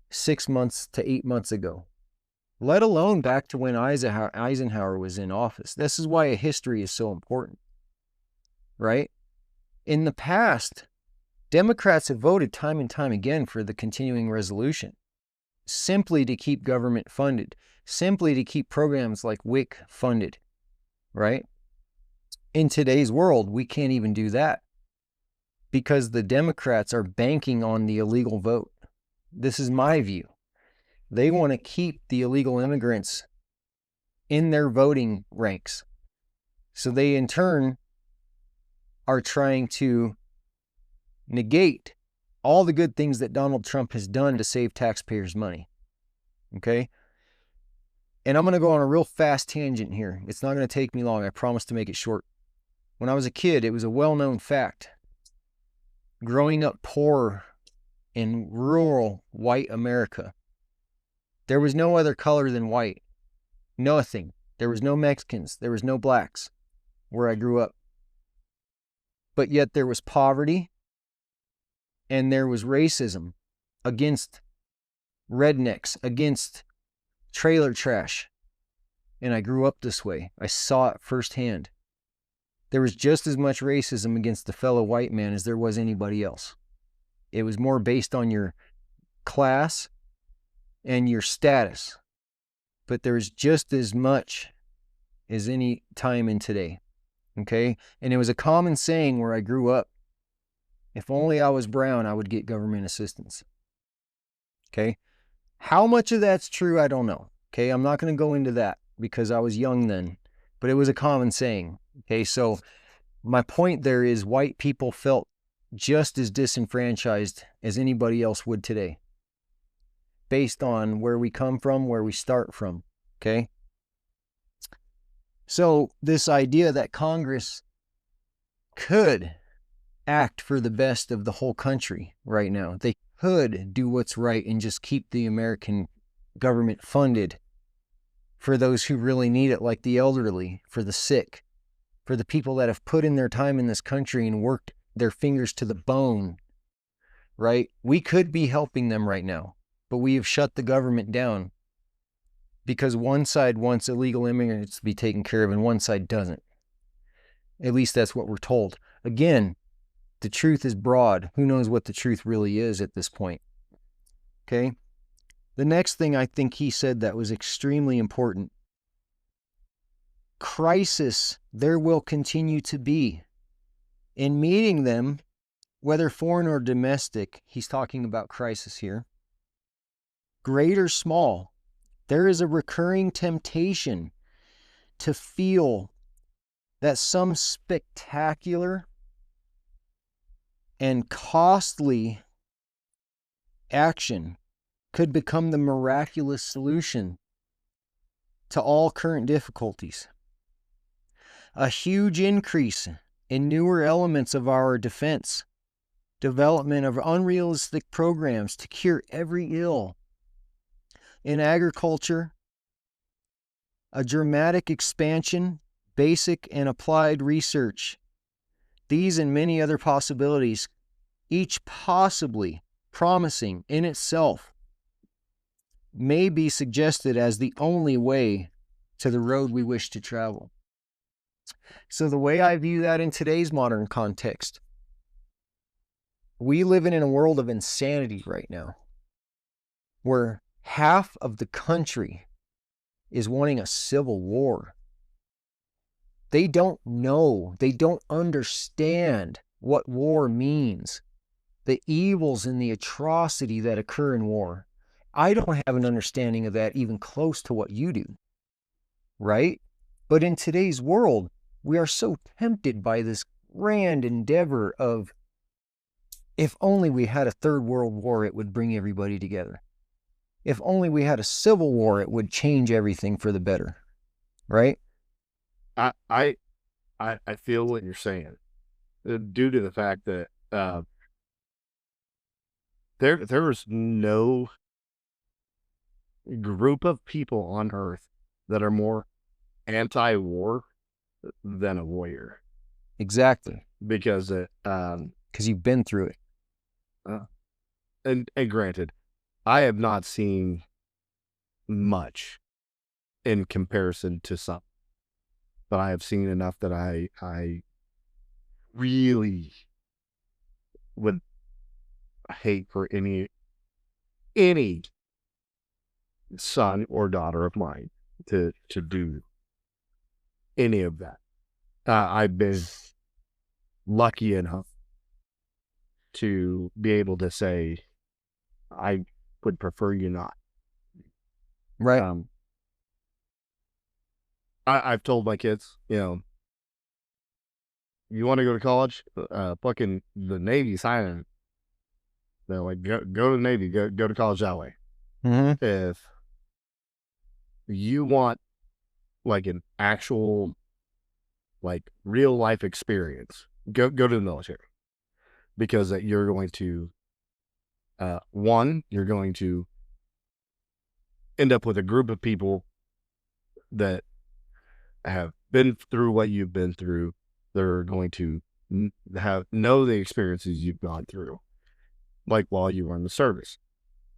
6 months to 8 months ago, let alone back to when Eisenhower was in office. This is why a history is so important, right? In the past, Democrats have voted time and time again for the continuing resolution, simply to keep government funded, simply to keep programs like WIC funded, right? In today's world, we can't even do that because the Democrats are banking on the illegal vote. This is my view. They want to keep the illegal immigrants in their voting ranks. So they, in turn, are trying to negate all the good things that Donald Trump has done to save taxpayers' money. Okay? And I'm going to go on a real fast tangent here. It's not going to take me long. I promise to make it short. When I was a kid, it was a well-known fact. Growing up poor in rural white America, there was no other color than white. Nothing. There was no Mexicans. There was no blacks where I grew up. But yet there was poverty and there was racism against rednecks, against trailer trash. And I grew up this way. I saw it firsthand. There was just as much racism against the fellow white man as there was anybody else. It was more based on your class and your status. But there was just as much as any time in today. Okay? And it was a common saying where I grew up. If only I was brown, I would get government assistance. Okay? How much of that's true, I don't know. Okay? I'm not going to go into that because I was young then. But it was a common saying. Okay? So my point there is white people felt just as disenfranchised as anybody else would today, based on where we come from, where we start from. Okay? So this idea that Congress could act for the best of the whole country right now, they could do what's right and just keep the American government funded for those who really need it, like the elderly, for the sick, for the people that have put in their time in this country and worked their fingers to the bone, right? We could be helping them right now, but we have shut the government down because one side wants illegal immigrants to be taken care of and one side doesn't. At least that's what we're told. Again, the truth is broad. Who knows what the truth really is at this point? Okay? The next thing I think he said that was extremely important. Crisis there will continue to be. In meeting them, whether foreign or domestic, he's talking about crisis here, great or small, there is a recurring temptation to feel that some spectacular and costly action could become the miraculous solution to all current difficulties. A huge increase in newer elements of our defense, development of unrealistic programs to cure every ill. In agriculture, a dramatic expansion, basic and applied research. These and many other possibilities, each possibly promising in itself, may be suggested as the only way to the road we wish to travel. So the way I view that in today's modern context, we live in a world of insanity right now, where half of the country is wanting a civil war. They don't know, they don't understand what war means, the evils and the atrocity that occur in war. I don't have an understanding of that even close to what you do, right? But in today's world, we are so tempted by this grand endeavor of, if only we had a third world war, it would bring everybody together. If only we had a civil war, it would change everything for the better, right? I feel what you're saying, due to the fact that there is no group of people on Earth that are more anti-war than a warrior. Exactly. Because you've been through it. And granted, I have not seen much in comparison to some, but I have seen enough that I really would hate for any son or daughter of mine to do any of that. I've been lucky enough to be able to say, I would prefer you not. Right. I've told my kids, you want to go to college? Fucking the Navy's hiring. They're like, go to the Navy, go to college that way. Mm-hmm. If you want like an actual, like real life experience, go to the military, because you're going to, you're going to end up with a group of people that have been through what you've been through. They're going to know the experiences you've gone through, like while you were in the service.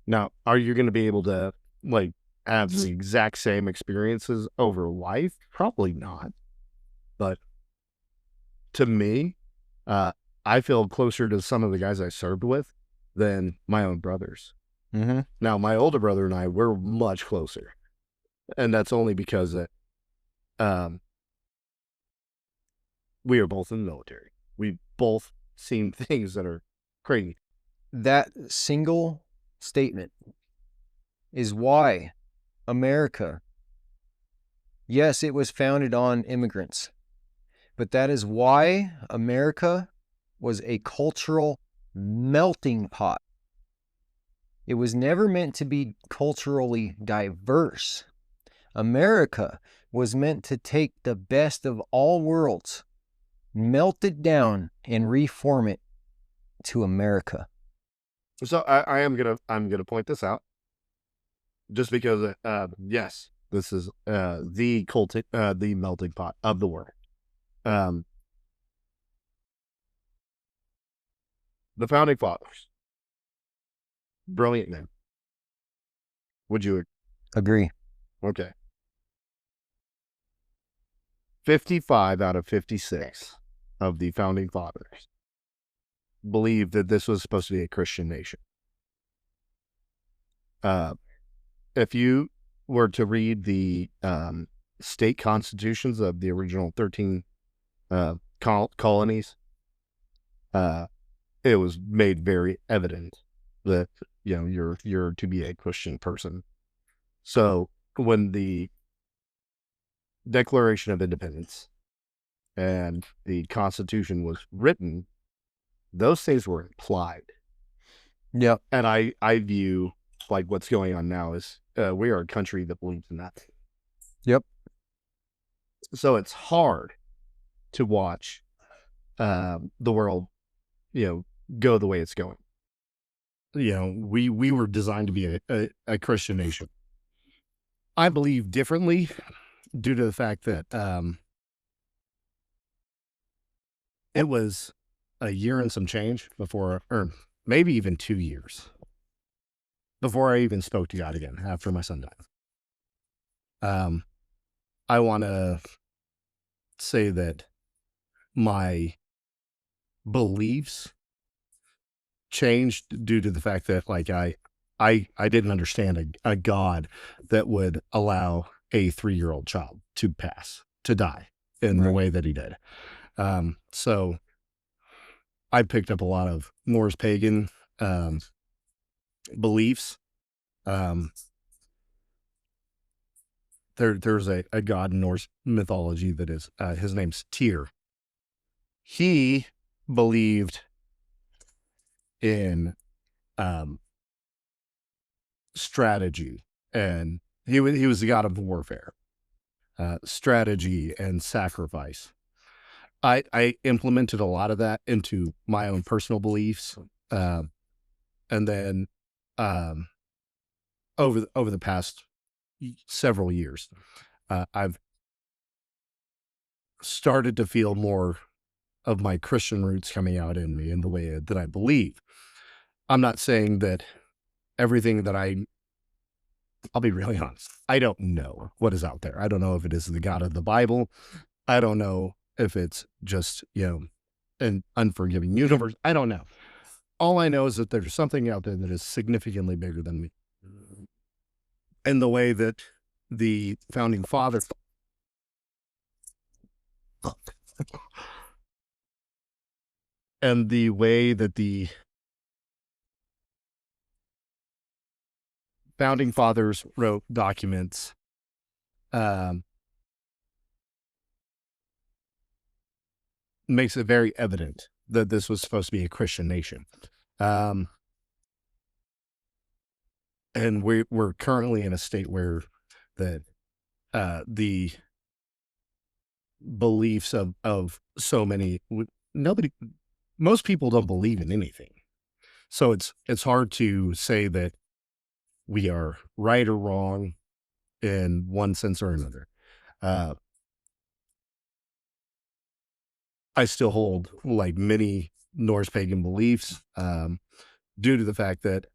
Now, are you going to be able to like have the exact same experiences over life? Probably not. But to me, I feel closer to some of the guys I served with than my own brothers. Mm-hmm. Now, my older brother and I, we're much closer. And that's only because we are both in the military. We've both seen things that are crazy. That single statement is why America, yes, it was founded on immigrants, but that is why America was a cultural melting pot. It was never meant to be culturally diverse. America was meant to take the best of all worlds, melt it down, and reform it to America. So I'm gonna point this out, just because yes, this is the melting pot of the world. The founding fathers, brilliant men. Would you agree? Okay. 55 out of 56 of the founding fathers believed that this was supposed to be a Christian nation. If you were to read the state constitutions of the original 13 colonies, it was made very evident that you're to be a Christian person. So when the Declaration of Independence and the Constitution was written, those things were implied. Yeah. And I view like what's going on now is we are a country that believes in that. Yep. So it's hard to watch the world, go the way it's going. We were designed to be a Christian nation. I believe differently due to the fact that it was a year and some change before, or maybe even 2 years before I even spoke to God again after my son died. I want to say that my beliefs changed due to the fact that I didn't understand a God that would allow a 3-year-old child to die in the way that he did. So I picked up a lot of Norse pagan beliefs. There's a god in Norse mythology that is his name's Tyr. He believed in strategy, and he was the god of warfare, strategy and sacrifice. I implemented a lot of that into my own personal beliefs, and then over the past several years, I've started to feel more of my Christian roots coming out in me in the way that I believe. I'm not saying that everything that I'll be really honest, I don't know what is out there. I don't know if it is the God of the Bible. I don't know if it's just, an unforgiving universe. I don't know. All I know is that there's something out there that is significantly bigger than me. And the way that the founding fathers and the way that the founding fathers wrote documents, makes it very evident that this was supposed to be a Christian nation. And we're currently in a state where the beliefs of so many, most people don't believe in anything. So it's hard to say that we are right or wrong in one sense or another. I still hold like many Norse pagan beliefs, due to the fact that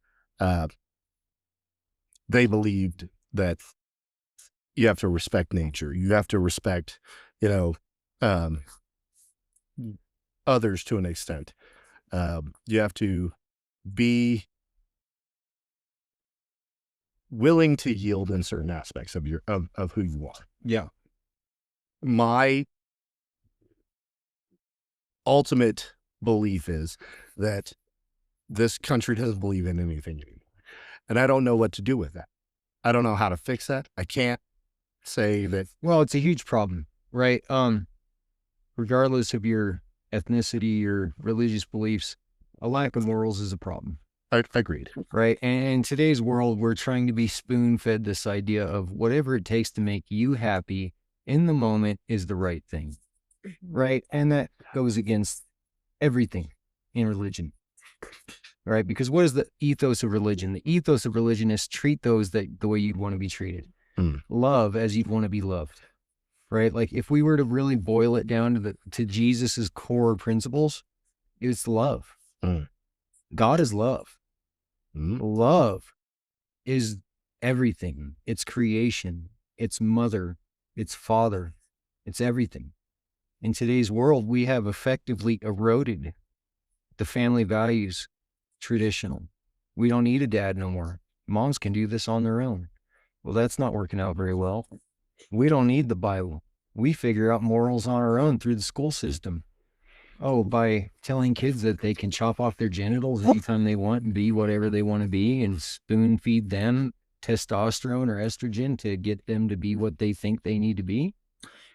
they believed that you have to respect nature. You have to respect, others to an extent. You have to be willing to yield in certain aspects of of who you are. Yeah. My ultimate belief is that this country doesn't believe in anything anymore. And I don't know what to do with that. I don't know how to fix that. I can't say that. Well, it's a huge problem, right? Regardless of your ethnicity or religious beliefs, a lack of morals is a problem. Agreed. Right. And in today's world, we're trying to be spoon fed this idea of whatever it takes to make you happy in the moment is the right thing. Right. And that goes against everything in religion. Right. Because what is the ethos of religion? The ethos of religion is treat those the way you'd want to be treated. Love as you'd want to be loved. Right. Like if we were to really boil it down to Jesus's core principles, it's love. God is love. Love is everything. It's creation. It's mother. It's father. It's everything. In today's world, we have effectively eroded the family values traditional. We don't need a dad no more. Moms can do this on their own. Well, that's not working out very well. We don't need the Bible. We figure out morals on our own through the school system. Oh, by telling kids that they can chop off their genitals anytime they want and be whatever they want to be and spoon feed them testosterone or estrogen to get them to be what they think they need to be.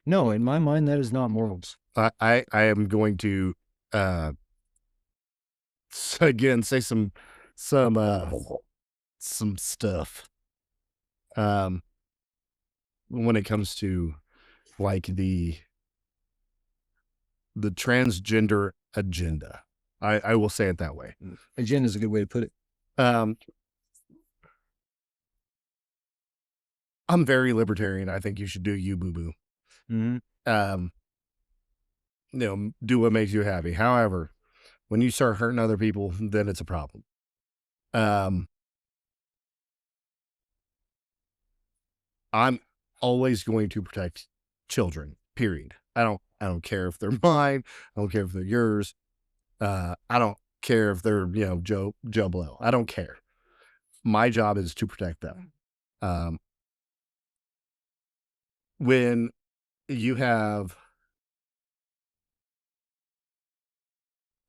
No, in my mind, that is not morals. I am going to, again, say some some stuff. When it comes to like the transgender agenda. I will say it that way. Agenda is a good way to put it. I'm very libertarian. I think you should do you, boo boo. Mm-hmm. Do what makes you happy. However, when you start hurting other people, then it's a problem. I'm always going to protect children, period. I don't care if they're mine. I don't care if they're yours. I don't care if they're, Joe Blow. I don't care. My job is to protect them. When you have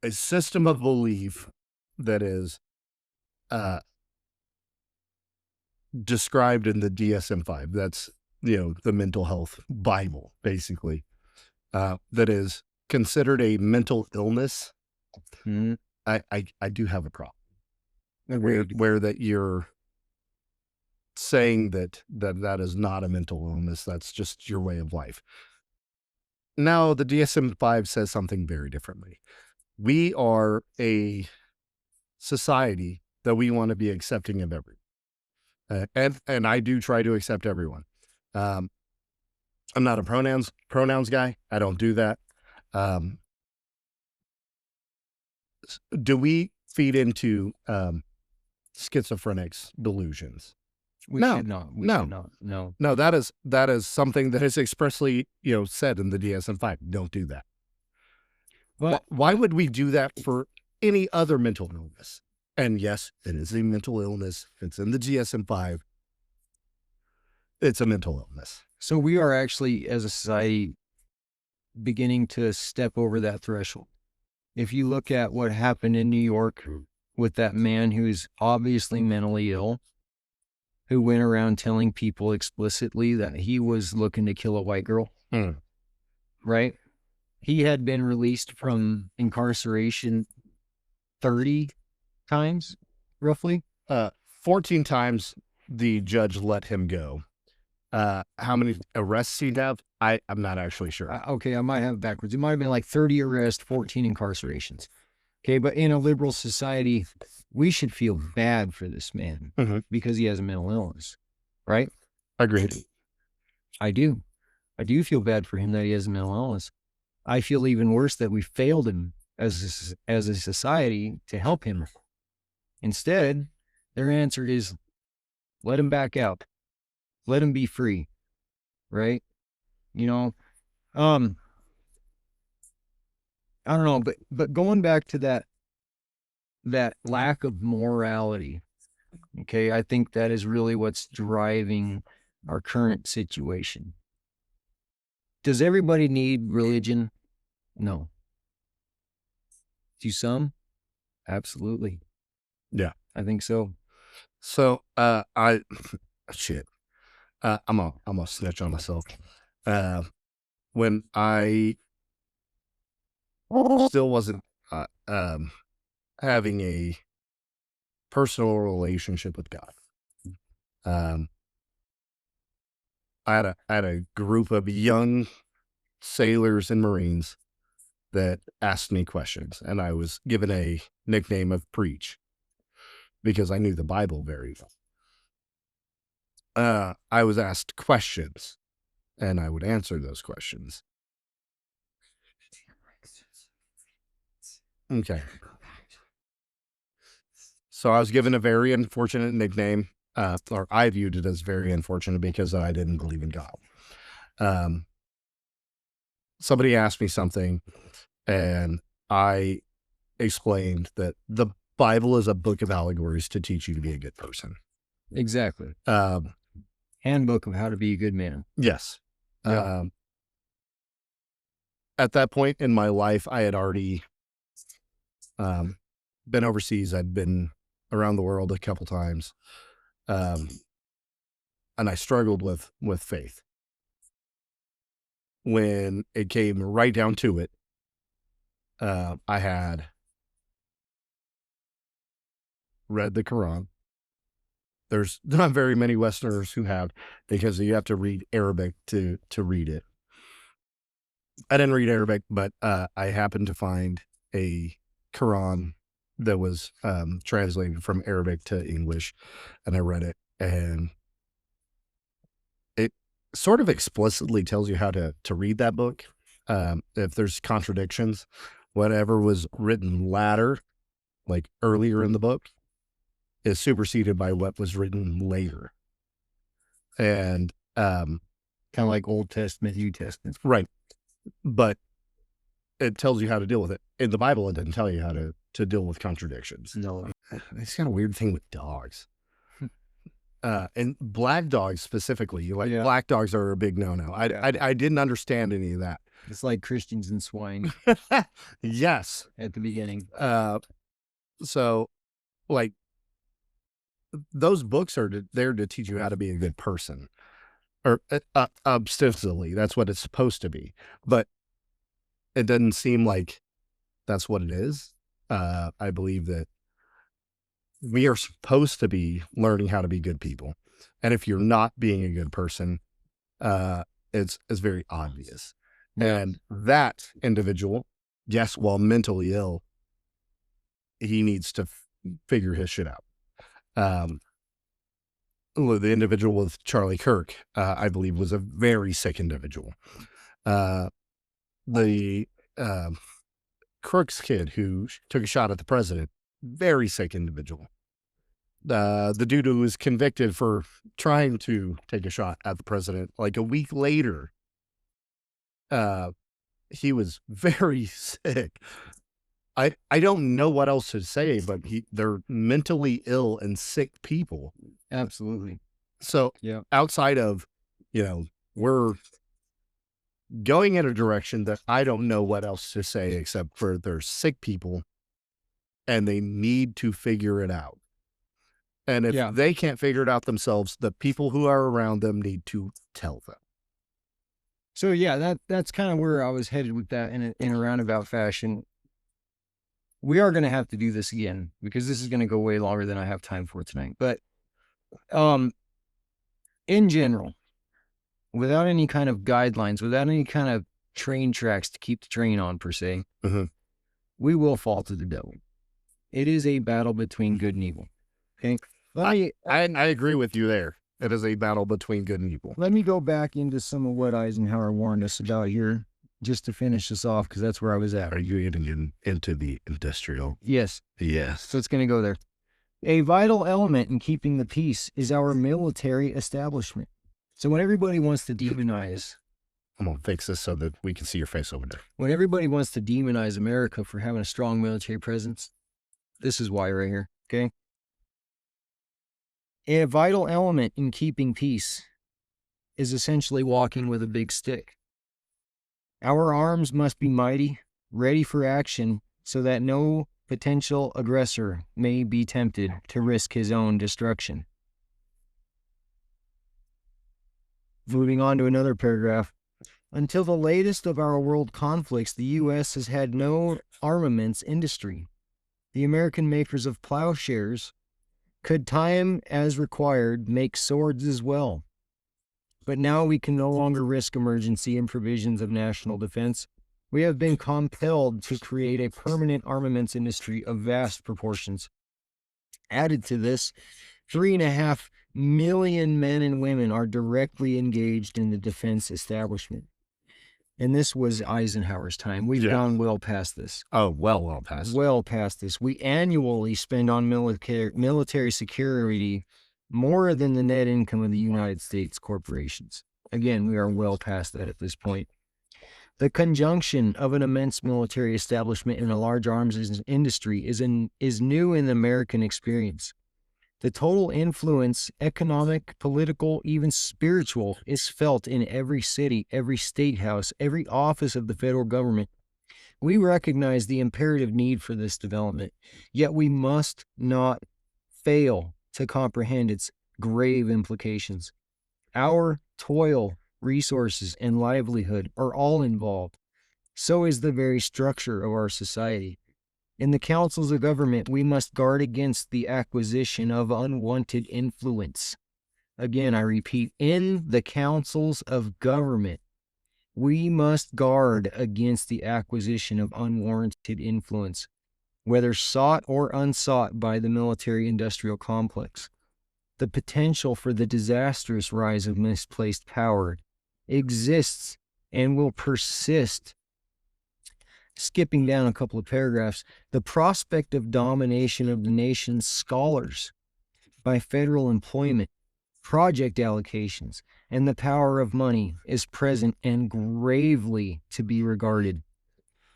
a system of belief that is described in the DSM-5, that's, the mental health Bible, basically, that is considered a mental illness, Mm-hmm. I do have a problem. Where that you're saying that is not a mental illness, that's just your way of life. Now, the DSM-5 says something very differently. We are a society that we want to be accepting of everyone. And I do try to accept everyone. I'm not a pronouns guy. I don't do that. Do we feed into schizophrenics delusions? We No, should not. We no. should not. No. No, that is something that is expressly, said in the DSM-5. Don't do that. But Why would we do that for any other mental illness? And yes, it is a mental illness. It's in the DSM-5. It's a mental illness. so we are actually, as a society, beginning to step over that threshold. If you look at what happened in New York with that man who's obviously mentally ill, who went around telling people explicitly that he was looking to kill a white girl, right? He had been released from incarceration 30 times, roughly. 14 times the judge let him go. How many arrests he'd have, I'm not actually sure. Okay, I might have it backwards. It might have been like 30 arrests, 14 incarcerations. Okay, but in a liberal society, we should feel bad for this man because he has a mental illness, right? Agreed. I do. I do feel bad for him that he has a mental illness. I feel even worse that we failed him as a society to help him. Instead, their answer is let him back out. Let him be free, right? I don't know, but going back to that lack of morality, okay, I think that is really what's driving our current situation. Does everybody need religion? No. Do some? Absolutely. Yeah. I think so. So, shit. I'm a snitch on myself. When I still wasn't having a personal relationship with God, I had a group of young sailors and Marines that asked me questions, and I was given a nickname of Preach because I knew the Bible very well. I was asked questions, and I would answer those questions. Okay. So I was given a very unfortunate nickname, or I viewed it as very unfortunate because I didn't believe in God. Somebody asked me something, and I explained that the Bible is a book of allegories to teach you to be a good person. Exactly. Handbook of how to be a good man. Yes. Yeah. At that point in my life, I had already been overseas. I'd been around the world a couple times. And I struggled with faith. When it came right down to it, I had read the Quran. There's not very many Westerners who have, because you have to read Arabic to read it. I didn't read Arabic, but I happened to find a Quran that was translated from Arabic to English, and I read it, and it sort of explicitly tells you how to read that book. If there's contradictions, whatever was written latter, like earlier in the book, is superseded by what was written later. And Kind of like Old Testament, New Testament. right. But it tells you how to deal with it. In the Bible, it doesn't tell you how to deal with contradictions. No. It's kind of a weird thing with dogs. And black dogs specifically, black dogs are a big no-no. I didn't understand any of that. It's like Christians and swine Yes. at the beginning. So, like, those books are there to teach you how to be a good person, or ostensibly, that's what it's supposed to be. But it doesn't seem like that's what it is. I believe that we are supposed to be learning how to be good people, and if you're not being a good person, it's very obvious. And that individual, yes, while mentally ill, he needs to figure his shit out. The individual with Charlie Kirk, I believe, was a very sick individual. The Crook's kid who took a shot at the president, very sick individual. The dude who was convicted for trying to take a shot at the president, like a week later, he was very sick. I don't know what else to say, but they're mentally ill and sick people. Absolutely. So outside of, we're going in a direction that I don't know what else to say except for they're sick people and they need to figure it out. And if they can't figure it out themselves, the people who are around them need to tell them. So that's kind of where I was headed with that in a roundabout fashion. We are going to have to do this again because this is going to go way longer than I have time for tonight. But in general, without any kind of guidelines, without any kind of train tracks to keep the train on per se, we will fall to the devil. It is a battle between good and evil. Okay. I agree with you there. It is a battle between good and evil. Let me go back into some of what Eisenhower warned us about here, just to finish this off, because that's where I was at. Are you getting into the industrial? Yes. Yes. So it's going to go there. A vital element in keeping the peace is our military establishment. So when everybody wants to demonize... I'm going to fix this so that we can see your face over there. When everybody wants to demonize America for having a strong military presence, this is why right here, okay? A vital element in keeping peace is essentially walking with a big stick. Our arms must be mighty, ready for action, so that no potential aggressor may be tempted to risk his own destruction. Moving on to another paragraph. Until the latest of our world conflicts, the U.S. has had no armaments industry. The American makers of plowshares could, time as required, make swords as well. But now we can no longer risk emergency and provisions of national defense. We have been compelled to create a permanent armaments industry of vast proportions. Added to this, 3.5 million men and women are directly engaged in the defense establishment. And this was Eisenhower's time. We've gone well past this. Oh, well past. Well past this. We annually spend on military security more than the net income of the United States corporations. Again, we are well past that at this point. The conjunction of an immense military establishment and a large arms industry is new in the American experience. The total influence, economic, political, even spiritual, is felt in every city, every state house, every office of the federal government. We recognize the imperative need for this development, yet we must not fail to comprehend its grave implications. Our toil, resources, and livelihood are all involved. So is the very structure of our society. In the councils of government, we must guard against the acquisition of unwanted influence. Again, I repeat, in the councils of government, we must guard against the acquisition of unwarranted influence, whether sought or unsought by the military-industrial complex. The potential for the disastrous rise of misplaced power exists and will persist. Skipping down a couple of paragraphs, the prospect of domination of the nation's scholars by federal employment, project allocations, and the power of money is present and gravely to be regarded.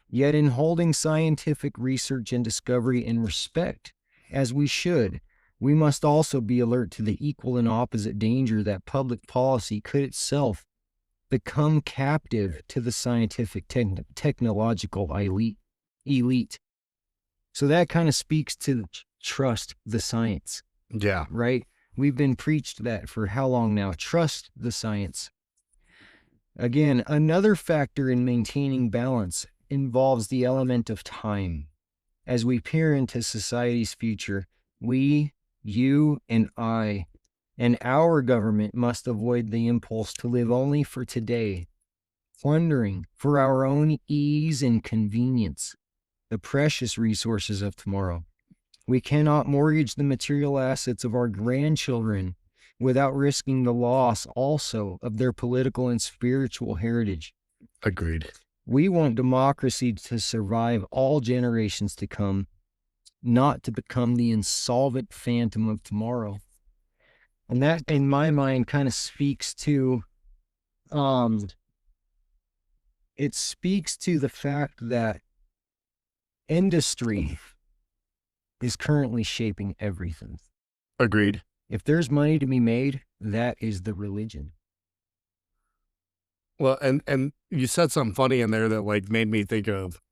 Yet in holding scientific research and discovery in respect, as we should, we must also be alert to the equal and opposite danger that public policy could itself become captive to the scientific technological elite. So that kind of speaks to trust the science. Yeah. Right? We've been preached that for how long now? Trust the science. Again, another factor in maintaining balance involves the element of time. As we peer into society's future, we, you, and I, and our government must avoid the impulse to live only for today, plundering for our own ease and convenience the precious resources of tomorrow. We cannot mortgage the material assets of our grandchildren without risking the loss also of their political and spiritual heritage. Agreed. We want democracy to survive all generations to come, not to become the insolvent phantom of tomorrow. And that, in my mind, kind of speaks to, it speaks to the fact that industry is currently shaping everything. Agreed. If there's money to be made, that is the religion. Well, and you said something funny in there that like made me think of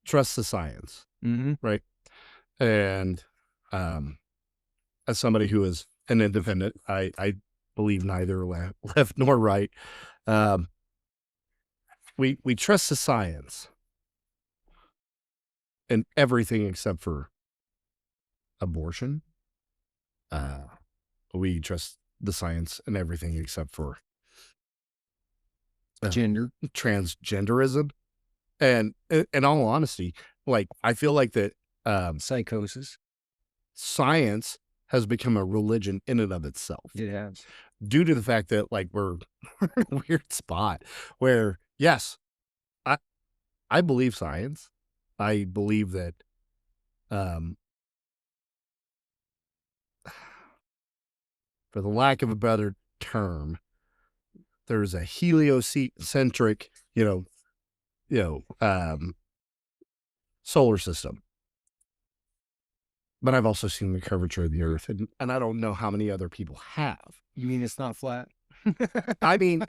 trust the science, right? And as somebody who is an independent, I believe neither left nor right. We trust the science in everything except for abortion. We trust the science in everything except for Gender. transgenderism. And in all honesty, like I feel like that Psychosis. science has become a religion in and of itself. It has. Due to the fact that like we're in a weird spot where, yes, I believe science. I believe that for the lack of a better term, there's a heliocentric, solar system. But I've also seen the curvature of the Earth, and I don't know how many other people have. You mean it's not flat? I mean,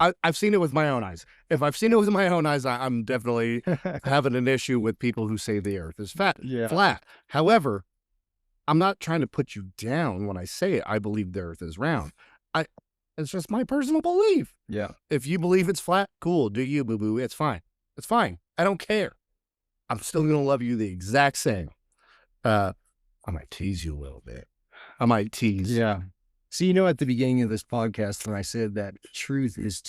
I've seen it with my own eyes. If I've seen it with my own eyes, I'm definitely having an issue with people who say the Earth is flat. However, I'm not trying to put you down when I say it. I believe the Earth is round. It's just my personal belief. Yeah. If you believe it's flat, cool. Do you, boo-boo? It's fine. It's fine. I don't care. I'm still going to love you the exact same. I might tease you a little bit. I might tease. Yeah. So, at the beginning of this podcast, when I said that truth is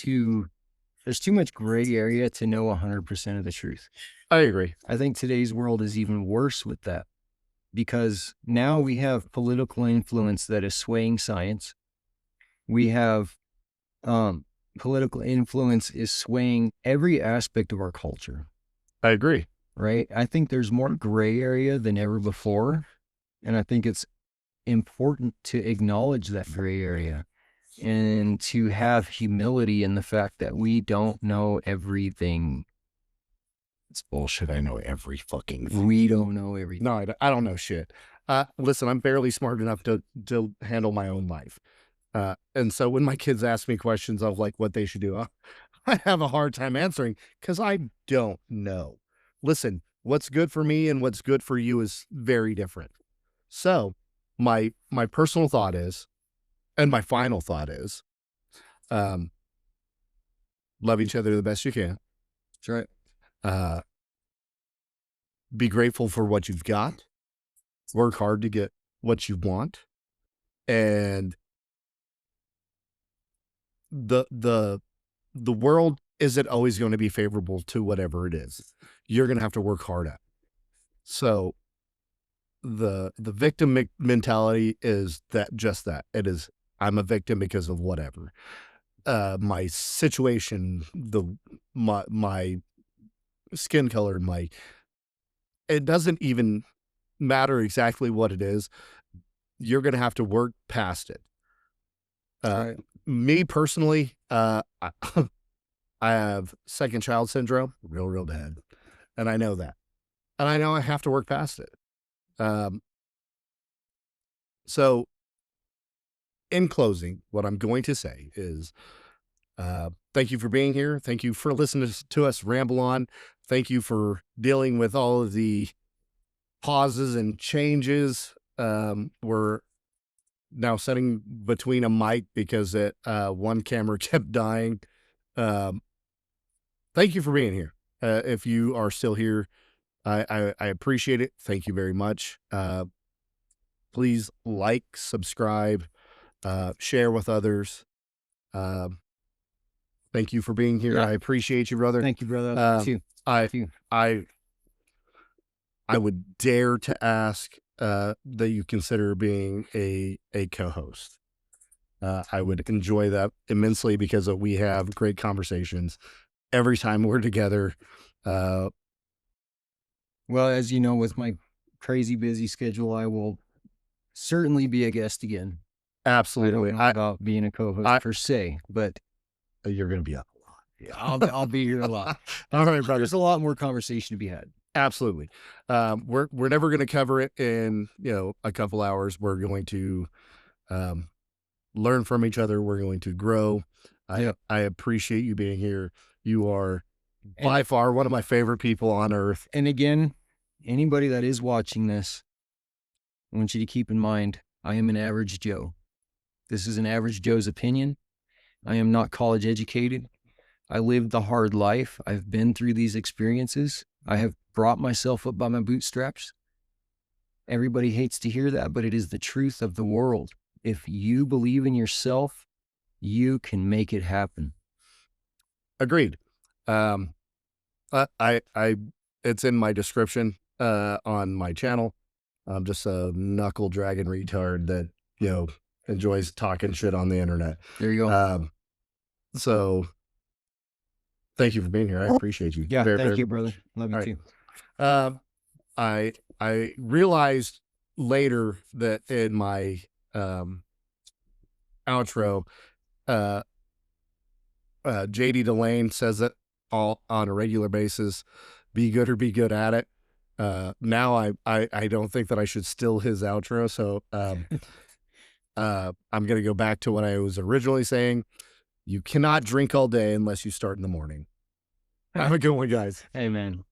there's too much gray area to know 100% of the truth. I agree. I think today's world is even worse with that because now we have political influence that is swaying science. We have political influence is swaying every aspect of our culture. I agree. Right? I think there's more gray area than ever before. And I think it's important to acknowledge that gray area and to have humility in the fact that we don't know everything. It's bullshit. I know every fucking thing. We don't know everything. No, I don't know shit. Listen, I'm barely smart enough to handle my own life. And so when my kids ask me questions of like what they should do, I have a hard time answering because I don't know. Listen, what's good for me and what's good for you is very different. So my personal thought is, and my final thought is, love each other the best you can. That's right. be grateful for what you've got, work hard to get what you want, and the world isn't always going to be favorable to whatever it is. You're going to have to work hard at. So the victim mentality is just that. It is, I'm a victim because of whatever. My situation, my skin color, it doesn't even matter exactly what it is. You're going to have to work past it. Right. Me personally, I have second child syndrome, real bad. And I know that. And I know I have to work past it. So in closing, what I'm going to say is, thank you for being here. Thank you for listening to us ramble on. Thank you for dealing with all of the pauses and changes. We're now sitting between a mic because one camera kept dying. Thank you for being here. If you are still here, I appreciate it. Thank you very much. Please like, subscribe, share with others. Thank you for being here. Yeah. I appreciate you, brother. Thank you, brother. Too. I would dare to ask that you consider being a co-host. I would enjoy that immensely because we have great conversations every time we're together. Well, as you know, with my crazy busy schedule, I will certainly be a guest again. Absolutely. I don't know about being a co-host per se, but you're going to be up a lot. Yeah, I'll be here a lot. All right, brother. There's a lot more conversation to be had. Absolutely. We're never going to cover it in, a couple hours. We're going to learn from each other. We're going to grow. I appreciate you being here. You are by far one of my favorite people on earth. And again, anybody that is watching this, I want you to keep in mind, I am an average Joe. This is an average Joe's opinion. I am not college educated. I lived the hard life. I've been through these experiences. I have brought myself up by my bootstraps. Everybody hates to hear that, but it is the truth of the world. If you believe in yourself, you can make it happen. Agreed. It's in my description on my channel. I'm just a knuckle dragging retard that, enjoys talking shit on the internet. There you go. So thank you for being here. I appreciate you. Yeah, thank you, brother. Love you too. I realized later that in my outro, JD Delane says it all on a regular basis, be good or be good at it. Now I don't think that I should steal his outro. So I'm going to go back to what I was originally saying. You cannot drink all day unless you start in the morning. Have a good one, guys. Hey, man.